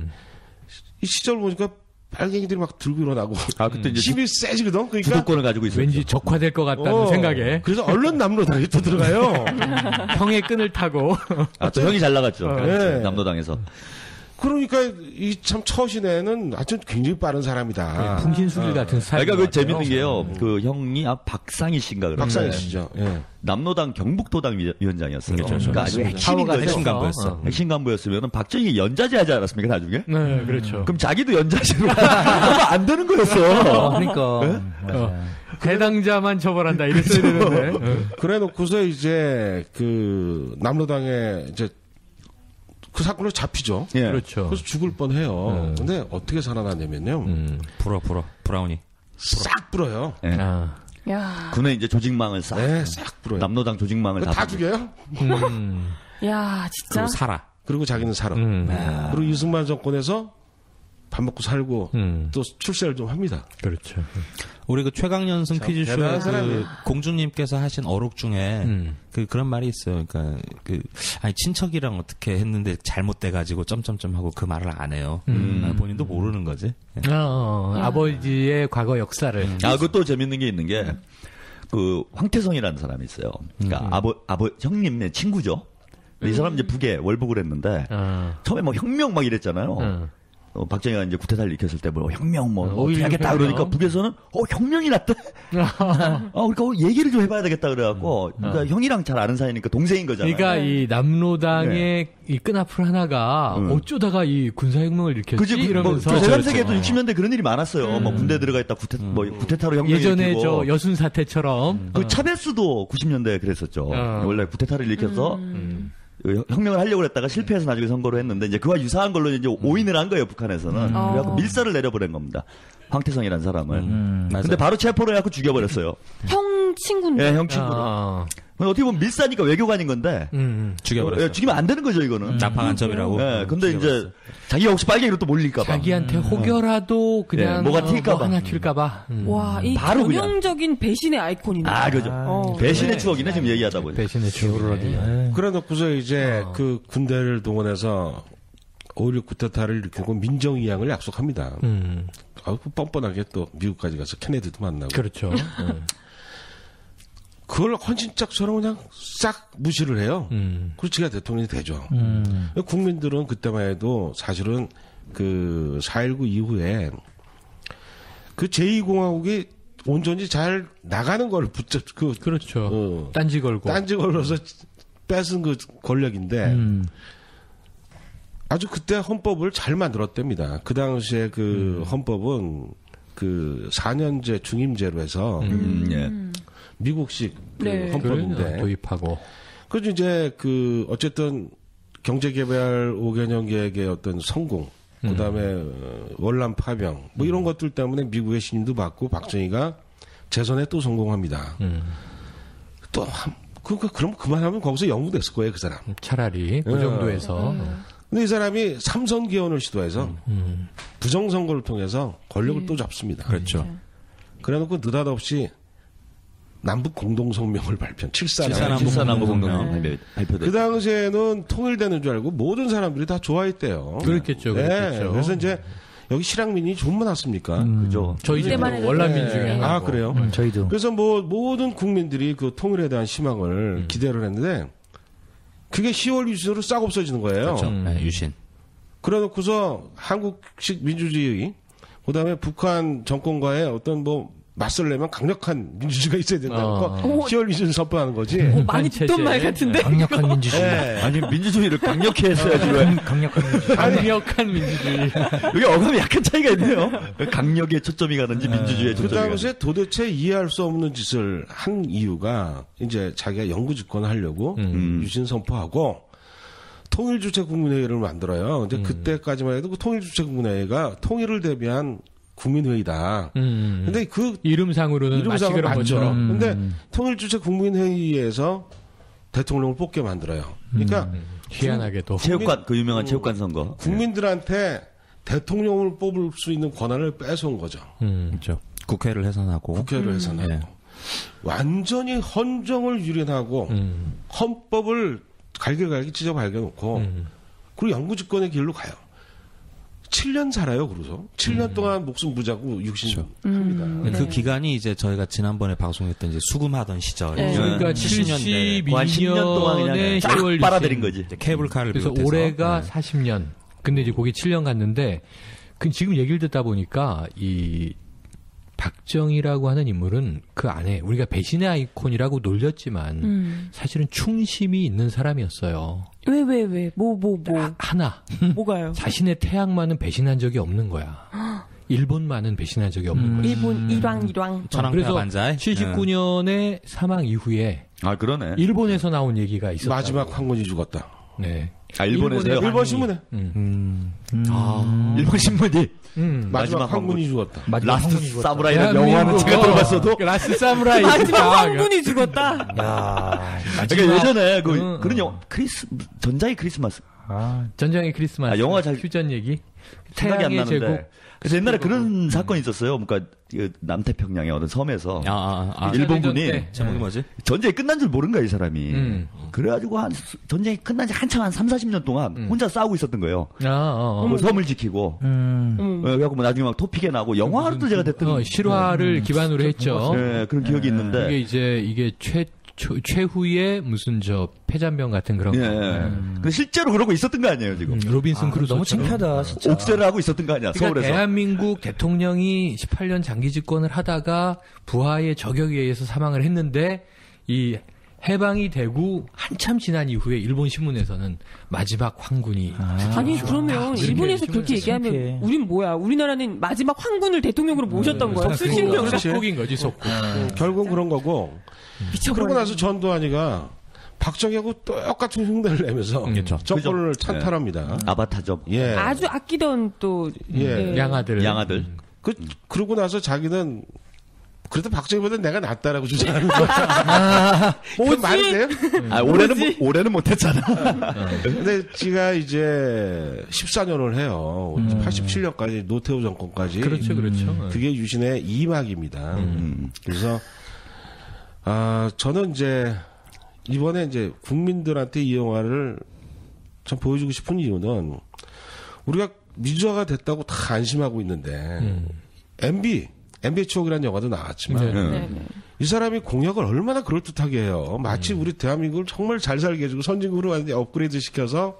이 시절 보니까 빨갱이들이 막 들고 일어나고 그때 이제 힘이 세지거든. 그러니까 주도권을 가지고 있어요. 왠지 적화될 것 같다는 생각에 그래서 얼른 남로당에 또 들어가요. 형의 끈을 타고 또 형이 잘 나갔죠. 네. 남로당에서. 그러니까 이 참 처신에는 아주 굉장히 빠른 사람이다. 풍신수길 같은 스타일. 그러니까 그 재밌는 게요. 그 형이 박상희 씨인가 그러죠. 박상희 씨죠. 예. 남로당 경북도당 위원장이었어요. 그렇죠. 그러니까 아주 핵심 간부였어. 핵심 간부였으면 박정희 연좌제 하지 않았습니까 나중에? 네, 그렇죠. 그럼 자기도 연좌제로 하면 안 되는 거였어. 그러니까. 대당자만 처벌한다 이랬어야 되는데. 그래놓고서 이제 그 남로당에 이제 그 사건으로 잡히죠. 예. 그렇죠. 그래서 죽을 뻔해요. 근데 어떻게 살아나냐면요. 불어 브라우니 싹 불어요. 예. 야, 군의 이제 조직망을 싹. 네, 싹 불어요. 남로당 조직망을 다 죽여요. 야, 진짜. 그리고 살아. 그리고 자기는 살아. 그리고 이승만 정권에서 밥 먹고 살고 또 출세를 좀 합니다. 그렇죠. 우리 그 최강연승 퀴즈쇼에 대단한 그 사람이에요. 공주님께서 하신 어록 중에 그런 말이 있어요. 그러니까 아니 친척이랑 어떻게 했는데 잘못돼가지고 점점점 하고 그 말을 안 해요. 본인도 모르는 거지. 아버지의 과거 역사를. 그것도 재밌는 게 있는 게 그 황태성이라는 사람이 있어요. 그러니까 형님의 친구죠. 이 사람 이제 북에 월북을 했는데 처음에 뭐 혁명 막 이랬잖아요. 박정희가 이제 구태타를 일으켰을 때 뭐 혁명 어떻게 하겠다 그러니까 북에서는 혁명이 났대. 그러니까 얘기를 좀 해봐야 되겠다 그래갖고 그러니까 형이랑 잘 아는 사이니까 동생인 거잖아요. 그러니까 이 남로당의 이 끈앞을 하나가 어쩌다가 이 군사혁명을 일으켰지 이러면서 제3세계에도 60년대 그런 일이 많았어요. 뭐 군대 들어가 있다 구태타로 혁명 예전에 일으키고 저 여순 사태처럼 그 차베스도 90년대에 그랬었죠. 원래 구태타를 일으켜서 혁명을 하려고 했다가 실패해서 나중에 선거를 했는데 이제 그와 유사한 걸로 이제 오인을 한 거예요 북한에서는. 그래갖고 밀사를 내려보낸 겁니다. 황태성이라는 사람을. 근데 바로 체포를 해갖고 죽여버렸어요. 형 친구인데. 네, 형 친구로. 어떻게 보면 밀사니까 외교관인 건데 죽여버렸어요. 네, 죽이면 안 되는 거죠 이거는. 나파 간첩이라고. 네, 근데 이제 자기가 혹시 빨갱이로 또 몰릴까봐. 자기한테 혹여라도 그냥 뭐가 튈까봐. 하나 튈까봐. 와, 이 바로 전형적인 배신의 아이콘이네. 그죠. 배신의 추억이네 지금 얘기하다 보니. 배신의 추억을 그래놓고서 이제 그 군대를 동원해서 5.16 구태타를 일으키고 민정이양을 약속합니다. 뻔뻔하게 또 미국까지 가서 케네디도 만나고. 그렇죠. 그걸 헌신짝처럼 그냥 싹 무시를 해요. 그리고 지가 대통령이 되죠. 국민들은 그때만 해도 사실은 그 4.19 이후에 그 제2공화국이 온전히 잘 나가는 걸 그렇죠. 딴지 걸어서 뺏은 그 권력인데 아주 그때 헌법을 잘 만들었답니다. 그 당시에 그 헌법은 그 4년제 중임제로 해서 미국식 그 헌법인데 도입하고. 그래서 이제 그 어쨌든 경제개발 5개년 계획의 어떤 성공, 그다음에 월남 파병 뭐 이런 것들 때문에 미국의 신임도 받고 박정희가 재선에 또 성공합니다. 그럼 그만하면 거기서 영웅됐을 거예요 그 사람. 차라리 그 정도에서. 근데 이 사람이 삼선 개헌을 시도해서 부정선거를 통해서 권력을 또 잡습니다. 그렇죠. 그래놓고 느닷없이 남북 공동성명을 발표한 7.4 남북공동성명 발표됐죠. 그 당시에는 통일되는 줄 알고 모든 사람들이 다 좋아했대요. 그렇겠죠. 그렇겠죠. 그래서 이제 여기 실향민이 좀 많았습니까? 그죠. 저희 집도 월남민 중에. 아, 그래요? 저희도. 그래서 뭐 모든 국민들이 그 통일에 대한 희망을 기대를 했는데 그게 10월 유신으로 싹 없어지는 거예요. 그렇죠. 유신. 그래놓고서 한국식 민주주의, 그다음에 북한 정권과의 어떤 뭐 맞설려면 강력한 민주주의가 있어야 된다니까 10월 유신을 선포하는 거지. 많이 듣던 말 같은데. 강력한 민주주의. 네. 아니 민주주의를 강력히 했어야지 왜? 강력한 민주주의. 강력한 민주주의. 여기 어감이 약간 차이가 있네요. 강력에 초점이 가는지 민주주의에 그 초점이 당시에 가는지. 도대체 이해할 수 없는 짓을 한 이유가 이제 자기가 영구 집권을 하려고 유신 선포하고 통일주체국민회의를 만들어요. 이제 그때까지만 해도 그 통일주체국민회의가 통일을 대비한 국민회의다. 근데 그 이름상으로는 이름상은 맞죠. 것처럼. 근데 통일주체국민회의에서 대통령을 뽑게 만들어요. 그러니까 희한하게도 체육관 그 유명한 체육관 선거. 국민들한테 대통령을 뽑을 수 있는 권한을 뺏어온 거죠. 그렇죠. 국회를 해산하고. 국회를 해산하고. 네. 완전히 헌정을 유린하고 헌법을 갈길갈길 찢어 발겨놓고 그리고 영구집권의 길로 가요. 7년 살아요, 그러죠. 7년 동안 목숨 부자고 육신합니다. 그 기간이 이제 저희가 지난번에 방송했던 이제 수금하던 시절. 그러니까 10년 동안 그냥 72년에 딱 10월 빨아들인 거지. 케이블카를 그래서 비롯해서. 올해가 40년. 근데 이제 거기 7년 갔는데 그 지금 얘기를 듣다 보니까 이 박정희라고 하는 인물은 그 안에 우리가 배신의 아이콘이라고 놀렸지만 사실은 충심이 있는 사람이었어요. 왜? 뭐. 하나. 뭐가요? 자신의 태양만은 배신한 적이 없는 거야. 일본만은 배신한 적이 없는 거야. 일본 일왕. 천황폐하 그래서 반자에. 79년에 사망 이후에 아 그러네. 일본에서 나온 얘기가 있었다. 마지막 황군이 죽었다. 네. 아 일본에서요? 일본 신문에. 일본 신문이 마지막 황군이 죽었다. 라스트 사무라이라는 영화는 제가 들어봤어도 라스트 사무라이 마지막 황군이 죽었다. 야, 그러니까 예전에 그런 영화 전자의 크리스마스. 전쟁의 크리스마스. 아, 영화 잘 휴전 얘기. 생각이 안 태양의 나는데. 제국. 그래서 옛날에 그런 사건이 있었어요. 그러니까 그 남태평양의 어느 섬에서 일본군이 때. 제목이 뭐지? 전쟁이 끝난 줄 모른 거야, 이 사람이. 그래가지고 전쟁이 끝난 지 한참 한 3, 40년 동안 혼자 싸우고 있었던 거예요. 그 섬을 지키고. 그래갖고 뭐 나중에 막 토픽에 나고 영화로도 제가 됐던 실화를 기반으로 했죠. 네, 그런 기억이 있는데. 이게 최후의 무슨 폐잔병 같은 그런 거. 그 실제로 그러고 있었던 거 아니에요, 지금. 로빈슨 크루소. 너무 창피하다, 진짜. 옥세를 하고 있었던 거 아니야, 그러니까 서울에서. 대한민국 대통령이 18년 장기 집권을 하다가 부하의 저격에 의해서 사망을 했는데 이 해방이 되고 한참 지난 이후에 일본 신문에서는 마지막 황군이 아니 그러면 일본에서 그렇게 얘기하면 창피해. 우린 뭐야? 우리나라는 마지막 황군을 대통령으로 모셨던 거야. 수십 명을. 속국인 거지 속국. 결국은 그런 거고. 그러고 나서 전두환이가 박정희하고 똑같은 흉내를 내면서 정권을 찬탈합니다. 아바타죠. 예. 아주 아끼던 또 양아들. 그러고 나서 자기는 그래도 박정희보다 내가 낫다라고 주장하는 거야. 뭐지? 말이 돼요? 올해는 못했잖아. 근데 지가 이제 14년을 해요. 87년까지 노태우 정권까지. 그렇죠. 그게 유신의 2막입니다. 그래서 저는 이제 이번에 이제 국민들한테 이 영화를 참 보여주고 싶은 이유는 우리가 민주화가 됐다고 다 안심하고 있는데 MB의 추억이라는 영화도 나왔지만 이 사람이 공약을 얼마나 그럴듯하게 해요. 마치 우리 대한민국을 정말 잘 살게 해주고 선진국으로 완전히 업그레이드 시켜서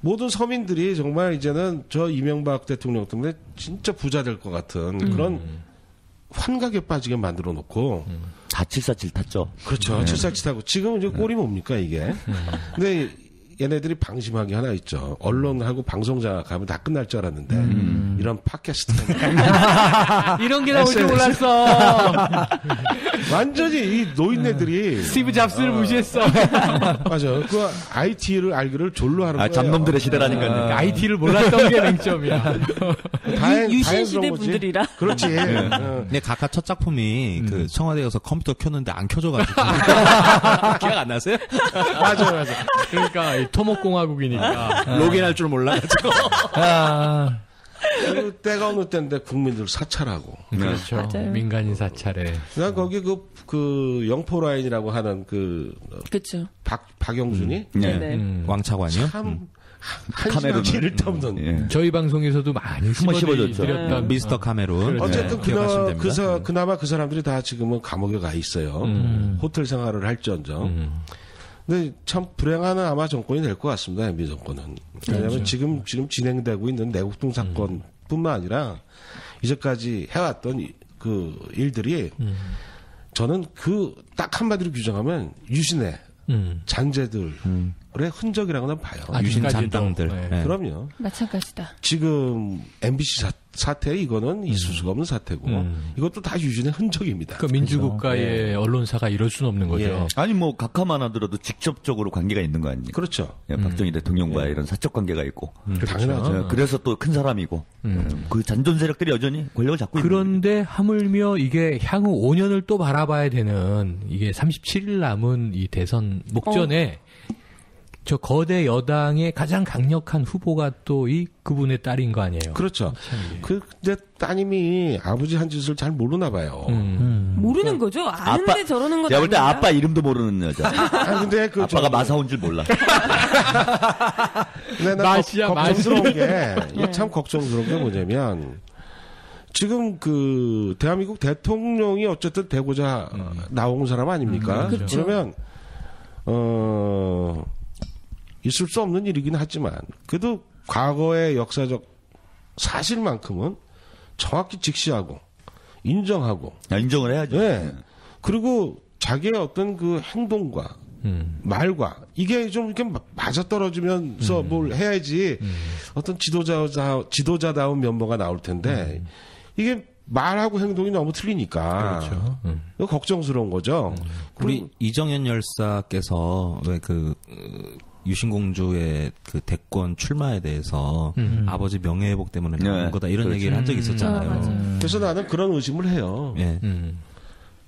모든 서민들이 정말 이제는 저 이명박 대통령 때문에 진짜 부자 될 것 같은 그런 환각에 빠지게 만들어 놓고 다 747 탔죠. 그렇죠. 747 타고 지금은 이제 꼴이 뭡니까 이게. 근데 얘네들이 방심한 게 하나 있죠. 언론하고 방송자 가면 다 끝날 줄 알았는데 이런 팟캐스트 이런 게 나올 줄 몰랐어. 완전히 이 노인네들이 스티브 잡스를 무시했어. 맞아. 그 IT를 알기를 졸로 하는 거예요. 잡놈들의 시대라니까요. IT를 몰랐던 게 맹점이야. 유신 시대 분들이라. 그렇지. 근데 각하 첫 작품이 그 청와대에서 컴퓨터 켰는데 안 켜져가지고 기억 안 나세요? 맞아. 그러니까 이 토목공화국이니까 로그인할 줄 몰라가지고. 그 때가 어느 때인데 국민들 사찰하고. 그렇죠. 맞아요. 민간인 사찰에. 난 거기 그 영포라인이라고 하는 그렇죠. 박영준이 네. 왕차관이요? 참 카메룬 길을 터는. 저희 방송에서도 많이 씹어드렸던 미스터 카메룬. 어쨌든 기억하시면 됩니다. 그나마 그 사람들이 다 지금은 감옥에 가 있어요. 호텔 생활을 할지언정. 근데 참 불행한 아마 정권이 될 것 같습니다. MB 정권은. 왜냐하면 지금 진행되고 있는 내국동 사건뿐만 아니라 이제까지 해왔던 그 일들이 저는 그 딱 한마디로 규정하면 유신의 잔재들의 흔적이라고는 봐요. 유신 잔당들. 네. 그럼요. 마찬가지다. 지금 MBC 사태 이거는 있을 수가 없는 사태고 이것도 다 유신의 흔적입니다. 그 민주국가의 언론사가 이럴 수는 없는 거죠. 예. 아니 뭐 각하만 하더라도 직접적으로 관계가 있는 거 아닙니까? 그렇죠. 예, 박정희 대통령과 이런 사적 관계가 있고. 당연하죠. 예, 그래서 또 큰 사람이고. 그 잔존 세력들이 여전히 권력을 잡고 있는. 그런데 하물며 이게 향후 5년을 또 바라봐야 되는 이게 37일 남은 이 대선 목전에 저 거대 여당의 가장 강력한 후보가 또 그분의 딸인 거 아니에요? 그렇죠. 근데 따님이 아버지 한 짓을 잘 모르나 봐요. 모르는 거죠? 아는데 저러는 건 내가 볼 때 아닌가요? 아빠 이름도 모르는 여자. 근데 아빠가 마사오인 줄 몰라. 근데 나 걱정스러운 게, 참 걱정스러운 게 뭐냐면, 지금 그, 대한민국 대통령이 어쨌든 되고자 나온 사람 아닙니까? 그렇죠. 그러면, 있을 수 없는 일이긴 하지만, 그래도 과거의 역사적 사실만큼은 정확히 직시하고, 인정하고. 인정을 해야죠. 네. 그리고 자기의 어떤 그 행동과, 말과, 이게 좀 이렇게 맞아떨어지면서 뭘 해야지, 어떤 지도자다운 면모가 나올 텐데, 이게 말하고 행동이 너무 틀리니까. 그렇죠. 이거 걱정스러운 거죠. 우리 이정현 열사께서 왜 유신공주의 그 대권 출마에 대해서 아버지 명예회복 때문에 나온 거다 이런 얘기를 한 적이 있었잖아요. 그래서 나는 그런 의심을 해요. 예.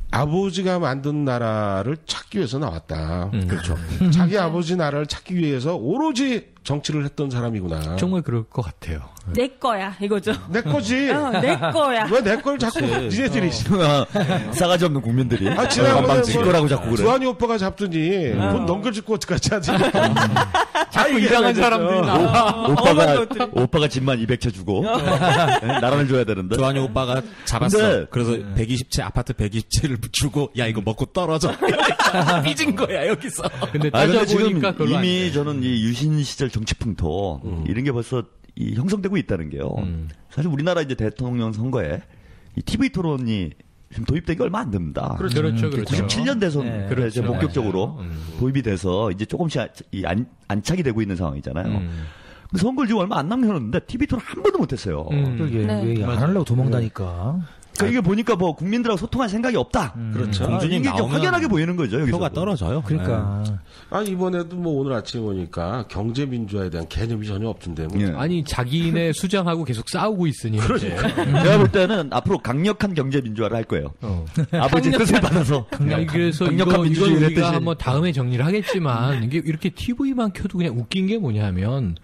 아버지가 만든 나라를 찾기 위해서 나왔다. 그렇죠. 자기 아버지 나라를 찾기 위해서 오로지 정치를 했던 사람이구나. 정말 그럴 것 같아요. 내 거야 이거죠. 내 거지. 내 거야. 왜 내 걸 자꾸 니네들이 싸가지 없는 국민들이. 지난번에 거라고 자꾸 그래. 두한이 오빠가 잡더니 돈 넘겨주고 어떡하지 하지. 자꾸 이상한 사람들이 나와. 오빠가 집만 200채 주고 나라를 줘야 되는데. 조한이 오빠가 잡았어. 그래서 120채 아파트 120채를 주고 야 이거 먹고 떨어져. 삐진 거야 여기서. 근데 따져보니까 지금 이미 저는 이 유신 시절 정치 풍토 이런 게 벌써 형성되고 있다는 게요. 사실 우리나라 이제 대통령 선거에 이 TV 토론이 지금 도입되기 얼마 안 됩니다. 그렇죠. 97년 대선 그렇죠. 본격적으로 도입이 돼서 이제 조금씩 안착이 되고 있는 상황이잖아요. 선거를 지금 얼마 안 남겼는데 TV 토론 한 번도 못했어요. 그러게 왜 안 하려고 도망다니까. 그러니까 이게 보니까 뭐 국민들하고 소통할 생각이 없다. 그렇죠. 공주님 이게 나오면 확연하게 보이는 거죠. 여기서. 표가 떨어져요. 그러니까. 아니 이번에도 뭐 오늘 아침에 보니까 경제 민주화에 대한 개념이 전혀 없던데. 뭐. 예. 아니 자기네 수장하고 계속 싸우고 있으니. 내가 볼 때는 앞으로 강력한 경제 민주화를 할 거예요. 아버지 뜻을 받아서. 그래서 강력한 이건 민주주의를 우리가 했듯이. 한번 다음에 정리를 하겠지만 이게 이렇게 TV만 켜도 그냥 웃긴 게 뭐냐면.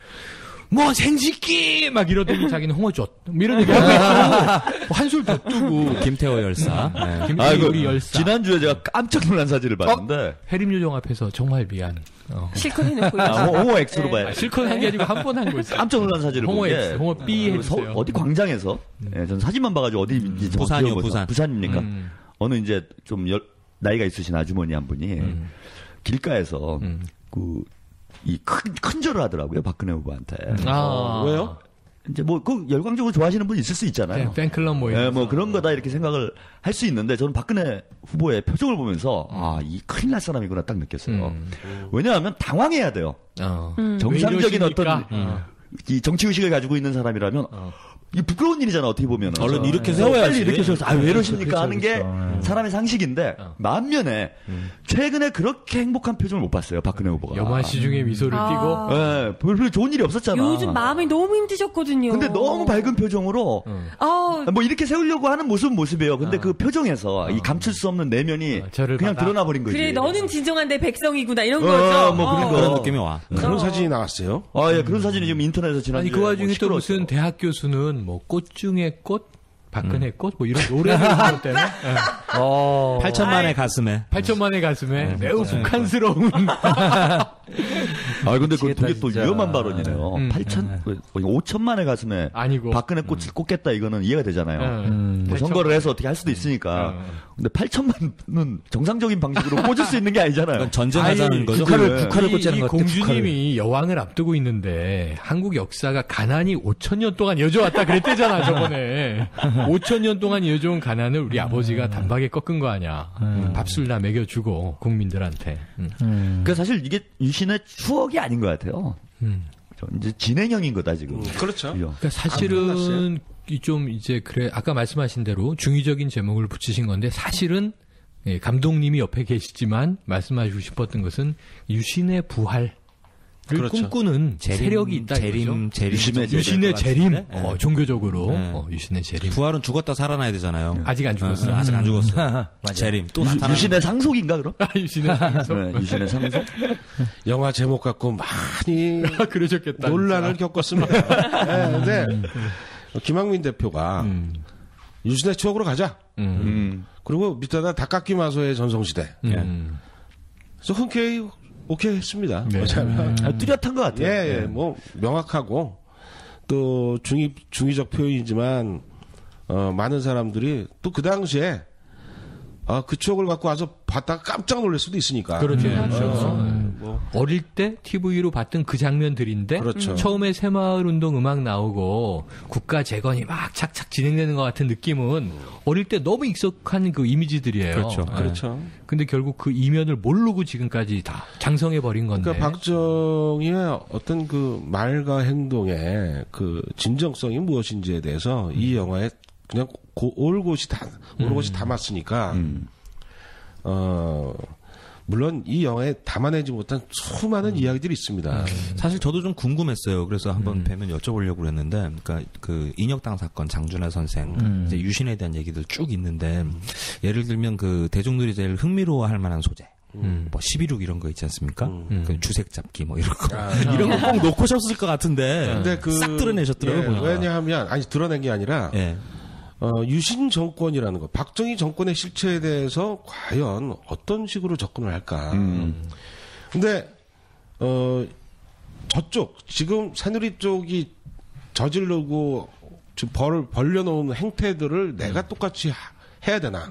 뭐 생식기 막 이러더니 자기는 홍어젓 이런 얘기하고 한술 더 뜨고 김태호 열사. 김태호 우리 열사 지난주에 제가 깜짝 놀란 사진을 봤는데 해림요정 앞에서 정말 미안 실컷 해놓고 홍어 X로 봐요. 실컷 한 게 아니고 한 번 한 거 있어요. 깜짝 놀란 사진을 홍어 본 게 X 홍어 B 해주세요. 어디 광장에서 전 사진만 봐가지고 어디인지 부산이요, 부산. 부산입니까? 어느 이제 좀 나이가 있으신 아주머니 한 분이 길가에서 큰 절을 하더라고요, 박근혜 후보한테. 왜요? 이제 뭐, 열광적으로 좋아하시는 분 있을 수 있잖아요. 팬클럽 모임. 네, 뭐 그런 거다 이렇게 생각을 할 수 있는데 저는 박근혜 후보의 표정을 보면서 이 큰일 날 사람이구나 딱 느꼈어요. 왜냐하면 당황해야 돼요. 정상적인 어떤 이 정치의식을 가지고 있는 사람이라면 이게 부끄러운 일이잖아, 어떻게 보면. 얼른 이렇게 세워야지. 빨리 이렇게 세워서, 왜 이러십니까? 그렇죠, 하는 게 사람의 상식인데, 만면에, 최근에 그렇게 행복한 표정을 못 봤어요, 박근혜 후보가. 염화 시중에 미소를 띠고. 네, 별로 좋은 일이 없었잖아. 요즘 마음이 너무 힘드셨거든요. 근데 너무 밝은 표정으로, 뭐 이렇게 세우려고 하는 모습이에요. 근데 그 표정에서 이 감출 수 없는 내면이 그냥 드러나 버린 거지. 그래, 너는 진정한 내 백성이구나, 이런 거죠. 뭐 그런 느낌이 와. 그런 사진이 나왔어요. 예, 그런 사진이 지금 인터넷에서 지난주에. 아니, 그 와중에 또 무슨 대학 교수는 뭐 꽃 중에 꽃, 박근혜 꽃, 뭐 이런 노래를 부르는 때문에. 8천만의 가슴에. 8천만의 가슴에 매우 북한스러운. 근데 그거 되게 또 위험한 발언이네요. 5천만의 가슴에 아니고. 박근혜 꽃을 꽂겠다 이거는 이해가 되잖아요. 뭐 선거를 해서 어떻게 할 수도 있으니까. 근데 8천만은 정상적인 방식으로 꽂을 수 있는 게 아니잖아요. 전쟁하자는 거죠. 국화를 꽂자는 이 것 같아. 공주님이 여왕을 앞두고 있는데 한국 역사가 가난이 5,000년 동안 이어져왔다 그랬대잖아, 저번에. 5,000년 동안 이어져온 가난을 우리 아버지가 단박에 꺾은 거 아니야. 밥술나 먹여주고 국민들한테. 그러니까 사실 이게 유신의 추억이 아닌 것 같아요. 이제 진행형인 거다 지금. 그렇죠. 그러니까 사실은 좀 이제 그래 아까 말씀하신 대로 중의적인 제목을 붙이신 건데 사실은 감독님이 옆에 계시지만 말씀하시고 싶었던 것은 유신의 부활을 꿈꾸는 세력이 있다 이거죠. 유신의 재림. 종교적으로 유신의 재림. 부활은 죽었다 살아나야 되잖아요. 아직 안 죽었어. 아직 안 죽었어. 재림 또 나타나. 유신의 상속인가 그럼? 유신의 상속. 네, 유신의 상속. 영화 제목 갖고 많이 그러셨겠다. 논란을 겪었습니다. 근데 김학민 대표가 유신의 추억으로 가자. 그리고 밑에다 닭깎기 마소의 전성시대. 그래서 흔쾌히 오케이 했습니다. 네. 뚜렷한 것 같아요. 뭐 명확하고 또 중의적 표현이지만 많은 사람들이 또 그 당시에 그 추억을 갖고 와서 봤다가 깜짝 놀랄 수도 있으니까. 그렇죠. 뭐. 어릴 때 TV로 봤던 그 장면들인데 그렇죠. 처음에 새마을운동 음악 나오고 국가 재건이 막 착착 진행되는 것 같은 느낌은 어릴 때 너무 익숙한 그 이미지들이에요. 그렇죠. 그렇죠. 근데 결국 그 이면을 모르고 지금까지 다 장성해 버린 건데. 그러니까 박정희의 어떤 그 말과 행동의 그 진정성이 무엇인지에 대해서 이 영화에 그냥 올곧이 담았으니까 물론 이 영화에 담아내지 못한 수많은 이야기들이 있습니다. 사실 저도 좀 궁금했어요. 그래서 한번 뵈면 여쭤보려고 그랬는데, 그러니까 그 인혁당 사건, 장준하 선생, 이제 유신에 대한 얘기들 쭉 있는데, 예를 들면 그 대중들이 제일 흥미로워할 만한 소재. 뭐 11.6 이런 거 있지 않습니까? 그 주색 잡기 뭐 이런 거 이런 거 꼭 놓고 셨을 것 같은데 근데 싹 드러내셨더라고요. 왜냐하면 드러낸 게 아니라 유신 정권이라는 거, 박정희 정권의 실체에 대해서 과연 어떤 식으로 접근을 할까. 근데 저쪽 지금 새누리 쪽이 저지르고 벌을 벌려놓은 행태들을 내가 똑같이 해야 되나?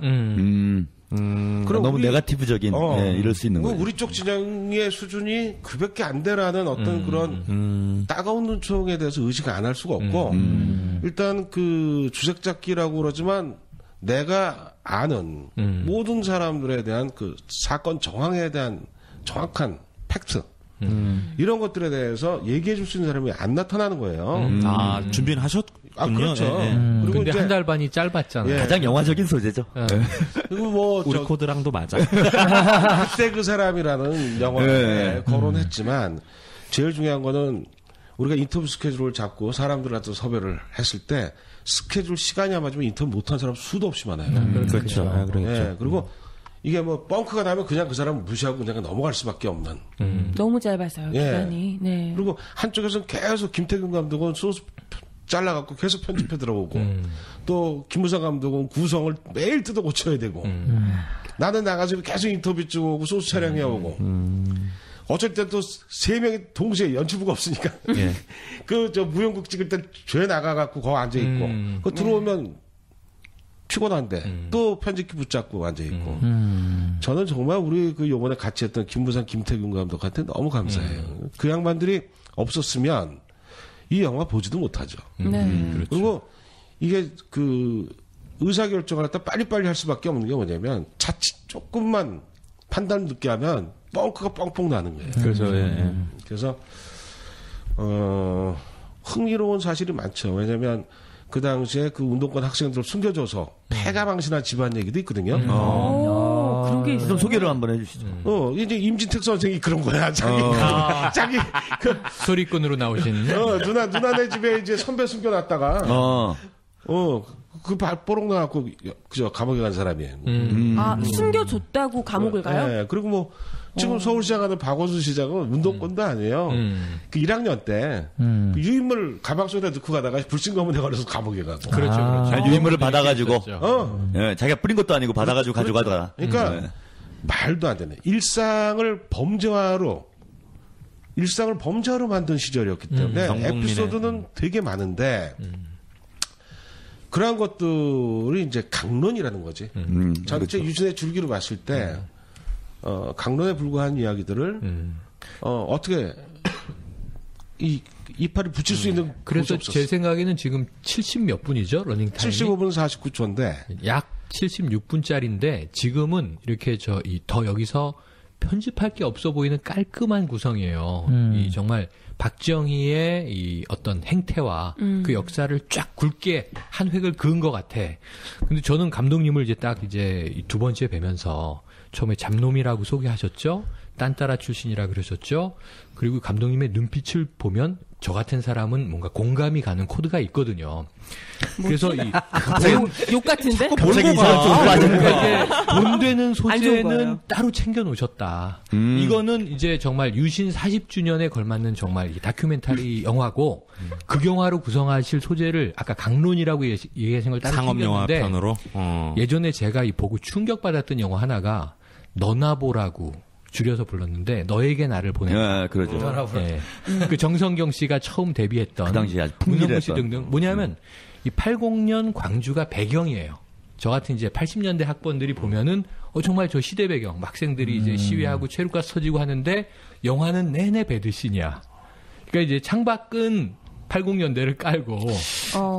그럼 너무 네거티브적인 이럴 수 있는 거예요. 우리 쪽 진영의 수준이 그밖에 안 되라는 어떤 그런 따가운 눈총에 대해서 의식 안 할 수가 없고 일단 그 주색잡기라고 그러지만 내가 아는 모든 사람들에 대한 그 사건 정황에 대한 정확한 팩트 이런 것들에 대해서 얘기해 줄 수 있는 사람이 안 나타나는 거예요. 준비는 하셨군요. 그렇죠. 그리고 근데 한 달 반이 짧았잖아요. 가장 영화적인 소재죠. 그리고 뭐 우리 코드랑도 맞아. 그때 그 사람이라는 영화에 거론했지만 제일 중요한 거는 우리가 인터뷰 스케줄을 잡고 사람들한테 섭외를 했을 때 스케줄 시간이 안 맞으면 인터뷰 못한 사람 수도 없이 많아요. 그렇죠. 그리고 이게 뭐 뻥크가 나면 그냥 그 사람을 무시하고 그냥 넘어갈 수밖에 없는. 너무 짧아서요, 기간이. 네. 그리고 한쪽에서는 계속 김태균 감독은 소스 잘라갖고 계속 편집해 들어오고 또 김무성 감독은 구성을 매일 뜯어 고쳐야 되고 나는 나가서 계속 인터뷰 찍어오고 소스 촬영해 오고 어쩔 때 또 세 명이 동시에 연출부가 없으니까 그 저 무용국 찍을 때 죄 나가갖고 거기 앉아 있고 그 들어오면 피곤한데 또 편집기 붙잡고 앉아 있고 저는 정말 우리 그 요번에 같이 했던 김무성 김태균 감독한테 너무 감사해요. 그 양반들이 없었으면 이 영화 보지도 못하죠. 그렇죠. 그리고 이게 그 의사결정을 할 때 빨리빨리 할 수밖에 없는 게 뭐냐면 자칫 조금만 판단을 늦게 하면 뻥크가 뻥뻥 나는 거예요. 그렇죠. 그래서 흥미로운 사실이 많죠. 왜냐하면 그 당시에 그 운동권 학생들을 숨겨줘서 패가망신한 집안 얘기도 있거든요. 그런 게 있어요. 좀 소개를 한번 해주시죠. 이제 임진택 선생이 그런 거야. 자기 소리꾼으로 나오신. 누나네 집에 이제 선배 숨겨놨다가 그 발뽀록 나갖고 그저 감옥에 간 사람이에요. 숨겨줬다고 감옥을 가요? 네. 그리고 뭐 지금 서울시장 하는 박원순 시장은 운동권도 아니에요. 그 1학년 때 그 유인물 가방 속에 넣고 가다가 불신검문에 걸려서 감옥에 가고. 그렇죠. 유인물을 받아가지고. 자기가 뿌린 것도 아니고 받아가지고 가져가다가. 그러니까 말도 안 되네. 일상을 범죄화로 만든 시절이었기 때문에 에피소드는 되게 많은데 그러한 것들이 이제 강론이라는 거지. 전체 유신의 줄기로 봤을 때 강론에 불과한 이야기들을 어떻게 이파를 붙일 수 있는 그래서 제 생각에는 지금 70 몇 분이죠 러닝 타임이 75분 49초인데 약 76분짜리인데 지금은 이렇게 더 여기서 편집할 게 없어 보이는 깔끔한 구성이에요. 이 정말 박정희의 이 어떤 행태와 그 역사를 쫙 굵게 한 획을 그은 것 같아. 근데 저는 감독님을 이제 두 번째 뵈면서 처음에 잡놈이라고 소개하셨죠. 딴따라 출신이라 그러셨죠. 그리고 감독님의 눈빛을 보면 저 같은 사람은 뭔가 공감이 가는 코드가 있거든요. 그래서 욕 같은데? 갑자기 이상한 쪽으로 빠졌는데. 본되는 소재는 따로 챙겨 놓으셨다. 이거는 이제 정말 유신 40주년에 걸맞는 정말 다큐멘터리 영화고 극영화로 구성하실 소재를 아까 강론이라고 얘기하신 걸 따로 상업 영화 챙겼는데 편으로 예전에 제가 보고 충격받았던 영화 하나가 너나보라고 줄여서 불렀는데 너에게 나를 보낸다. 그러죠. 네. 그 정성경 씨가 처음 데뷔했던 그 당시에 아주 문영구 씨 등등 뭐냐면 이 80년 광주가 배경이에요. 저 같은 이제 80년대 학번들이 보면은 정말 저 시대 배경 학생들이 이제 시위하고 체육가스 터지고 하는데 영화는 내내 배드신이야. 그러니까 이제 창밖은 80년대를 깔고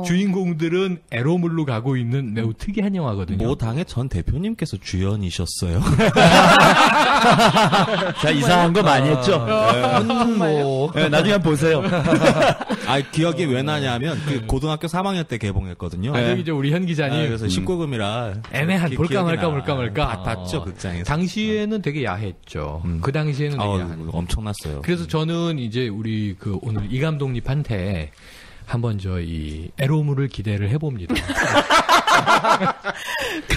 주인공들은 에로물로 가고 있는 매우 특이한 영화거든요. 모 당의 전 대표님께서 주연이셨어요. 자, 이상한 거 많이 했죠. 나중에 한번 보세요. 기억이 왜 나냐면 그 고등학교 3학년 때 개봉했거든요. 여기 이제 우리 현 기자님. 그래서 19금이라 애매한 볼까 말까. 봤죠 극장에서. 당시에는 되게 야했죠. 그 당시에는 되게 야했죠. 엄청났어요. 그래서 저는 이제 우리 오늘 이 감독님한테 한번 이 에로물을 기대를 해봅니다.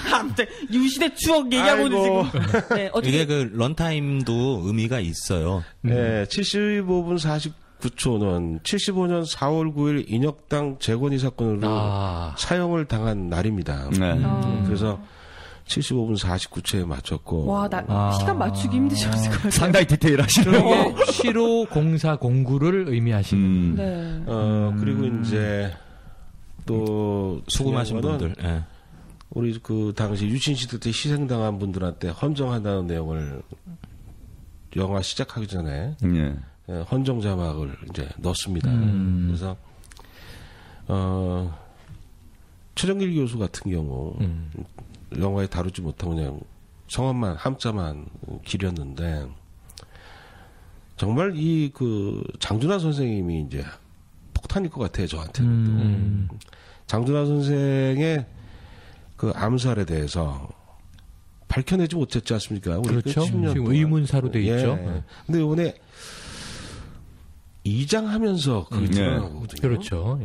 갑자기 유시대 추억 얘기하고 있는 지금. 네, 이게 그 런타임도 의미가 있어요. 네, 75분 49초는 75년 4월 9일 인혁당 재건이 사건으로 사형을 당한 날입니다. 그래서 75분 49초에 맞췄고. 와, 시간 맞추기 힘드셨을 것 같아요. 상당히 디테일하시네요. 시로 공사 공구를 의미하시는. 네. 그리고 이제 또 수고하신 분들. 네. 우리 그 당시 유신시대 때 희생당한 분들한테 헌정한다는 내용을 영화 시작하기 전에 헌정 자막을 이제 넣습니다. 그래서 최정길 교수 같은 경우 영화에 다루지 못하고 그냥 성함만 함자만 기렸는데 정말 그 장준하 선생님이 이제 폭탄일 것 같아요 저한테는. 장준하 선생의 그 암살에 대해서 밝혀내지 못했지 않습니까? 우리 그렇죠. 지금 의문사로 돼 있죠. 근데 이번에 이장하면서 그게 드러나거든요. 그렇죠.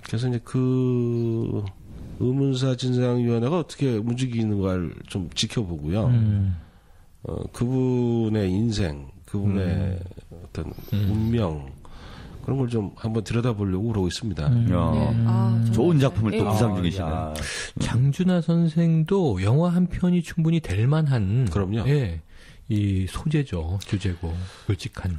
그래서 이제 그 의문사 진상위원회가 어떻게 움직이는가를 좀 지켜보고요. 그분의 인생, 그분의 어떤 운명 그런 걸 좀 한번 들여다보려고 그러고 있습니다. 좋은 작품을 또 구상 중이시네. 장준하 선생도 영화 한 편이 충분히 될 만한 그럼요. 이 소재죠. 주제고 굵직한.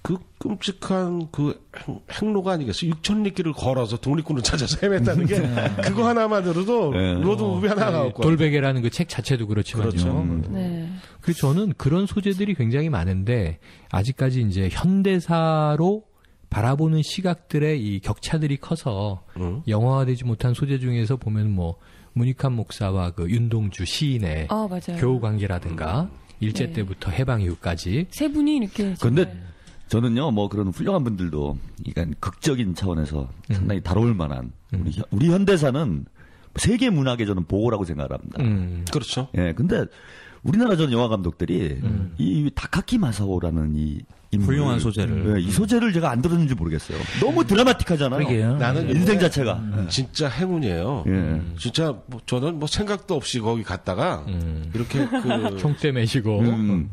그 끔찍한 그 행로가 아니겠어요? 6,000리길을 걸어서 독립군을 찾아서 헤맸다는 게 그거 하나만으로도 로드 무비 하나 나왔고 돌베개라는 그 책 자체도 그렇지만요. 그렇죠. 네. 그래서 저는 그런 소재들이 굉장히 많은데 아직까지 이제 현대사로 바라보는 시각들의 이 격차들이 커서 영화화되지 못한 소재 중에서 보면 뭐 문익환 목사와 그 윤동주 시인의 교우 관계라든가 일제 때부터 해방 이후까지 세 분이 이렇게 근데 저는요, 뭐 그런 훌륭한 분들도 그러니까 극적인 차원에서 상당히 다뤄올 만한 우리 현대사는 세계 문학의 저는 보고라고 생각합니다. 그렇죠. 예, 근데 우리나라 전 영화 감독들이 이 다카키 마사오라는 이 인물, 훌륭한 소재를 이 소재를 제가 안 들었는지 모르겠어요. 너무 드라마틱하잖아요. 그러게요. 나는 인생 자체가 진짜 행운이에요. 예. 진짜 저는 뭐 생각도 없이 거기 갔다가 이렇게 그 총대 매시고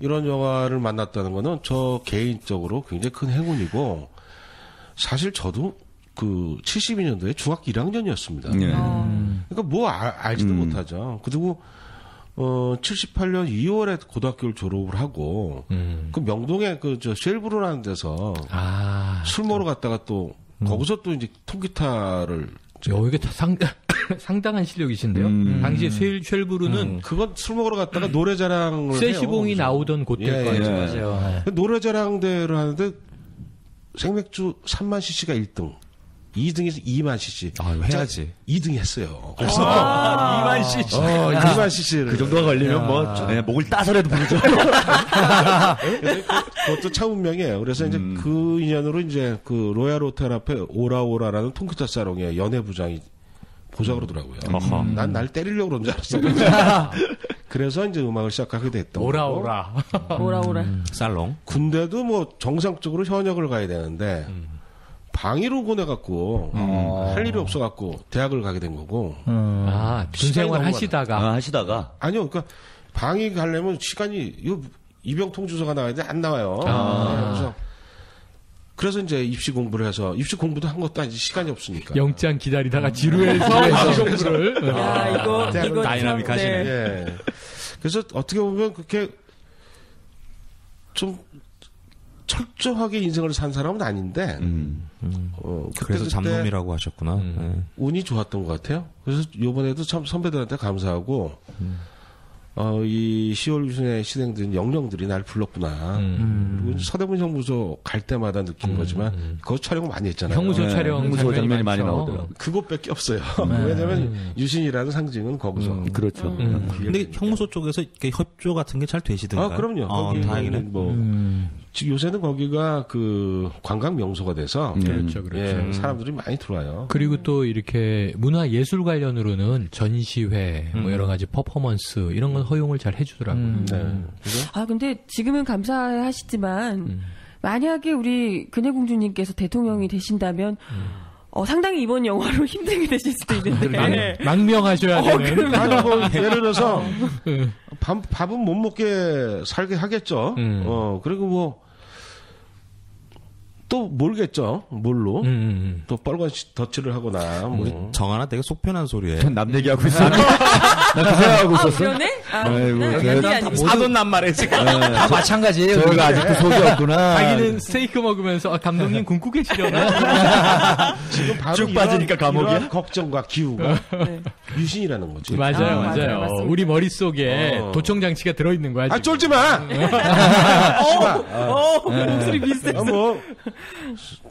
이런 영화를 만났다는 거는 저 개인적으로 굉장히 큰 행운이고 사실 저도 그 72년도에 중학교 1학년이었습니다. 예. 그러니까 뭐 알지도 못하죠. 그리고 78년 2월에 고등학교를 졸업을 하고 그 명동에 그 저 쉘브르라는 데서 술 먹으러 갔다가 또 거기서 또 이제 통기타를 이게 상당한 실력이신데요. 당시에 쉘브르는 그건 술 먹으러 갔다가 노래자랑을 세시봉이 나오던 곳일 거예요. 맞아요. 노래자랑대를 하는데 생맥주 3만 cc가 1등. 2등에서 2만 cc. 해야지. 2등 했어요. 그래서 2만 cc. 2만 cc를. 그 정도가 걸리면 뭐 목을 따서라도 부르죠. 그것도 참 운명이에요. 그래서 이제 그 인연으로 이제 그 로얄 호텔 앞에 오라오라라는 통기타 사롱에 연예부장이 보자 그러더라고요. 난 날 때리려고 그런 줄 알았어. 그래서 이제 음악을 시작하게 됐던 오라오라. 오라오라. 살롱. 군대도 뭐 정상적으로 현역을 가야 되는데 방위로 보내갖고 할 일이 없어갖고 대학을 가게 된 거고. 군생활 하시다가. 하시다가. 아니요, 그러니까 방위 가려면 시간이 이병 통주서가 나와야 돼 안 나와요. 그래서 이제 입시 공부를 해서 입시 공부도 한 것도 아니지 시간이 없으니까. 영장 기다리다가 지루해서 입시 공부를. 야, 이거 다이나믹하시네. 예. 그래서 어떻게 보면 그렇게 좀 철저하게 인생을 산 사람은 아닌데. 그래서 잡놈이라고 하셨구나. 운이 좋았던 것 같아요. 그래서 이번에도 참 선배들한테 감사하고 이 10월 유신의 실행된 영령들이 날 불렀구나. 그리고 서대문 형무소 갈 때마다 느낀 거지만 그거 촬영 많이 했잖아요. 형무소 촬영 형무소 장면이 많이 나오더라고요. 그것밖에 없어요. 왜냐하면 유신이라는 상징은 거기서. 그렇죠. 근데 형무소 쪽에서 이렇게 협조 같은 게 잘 되시던가요? 그럼요. 거기 다행이네. 요새는 거기가 그 관광 명소가 돼서 그렇죠. 예, 사람들이 많이 들어와요. 그리고 또 이렇게 문화 예술 관련으로는 전시회, 뭐 여러 가지 퍼포먼스 이런 건 허용을 잘 해주더라고요. 근데 지금은 감사하시지만 만약에 우리 근혜공주님께서 대통령이 되신다면 상당히 이번 영화로 힘들게 되실 수도 있는데 망명하셔야 되는. 아니 뭐 예를 들어서 밥은 못 먹게 살게 하겠죠. 그리고 뭐 또 모르겠죠. 뭘로 또 빨간 덧칠을 하거나 뭐. 정하나 되게 속편한 소리예요. 남 얘기하고 있어. 나 그 생각하고 있었어. 그러네? 사돈남말에 지금. 다 마찬가지예요. 저희가 아직도 속이 없구나. 자기는 스테이크 먹으면서 감독님 굶고 계시려나? 지금 바로 쭉 빠지니까 감옥이야? 이런 걱정과 기우가 유신이라는 거지. 맞아요. 맞습니다. 우리 머릿속에 도청 장치가 들어있는 거야. 지금. 쫄지 마! 목소리 비슷해.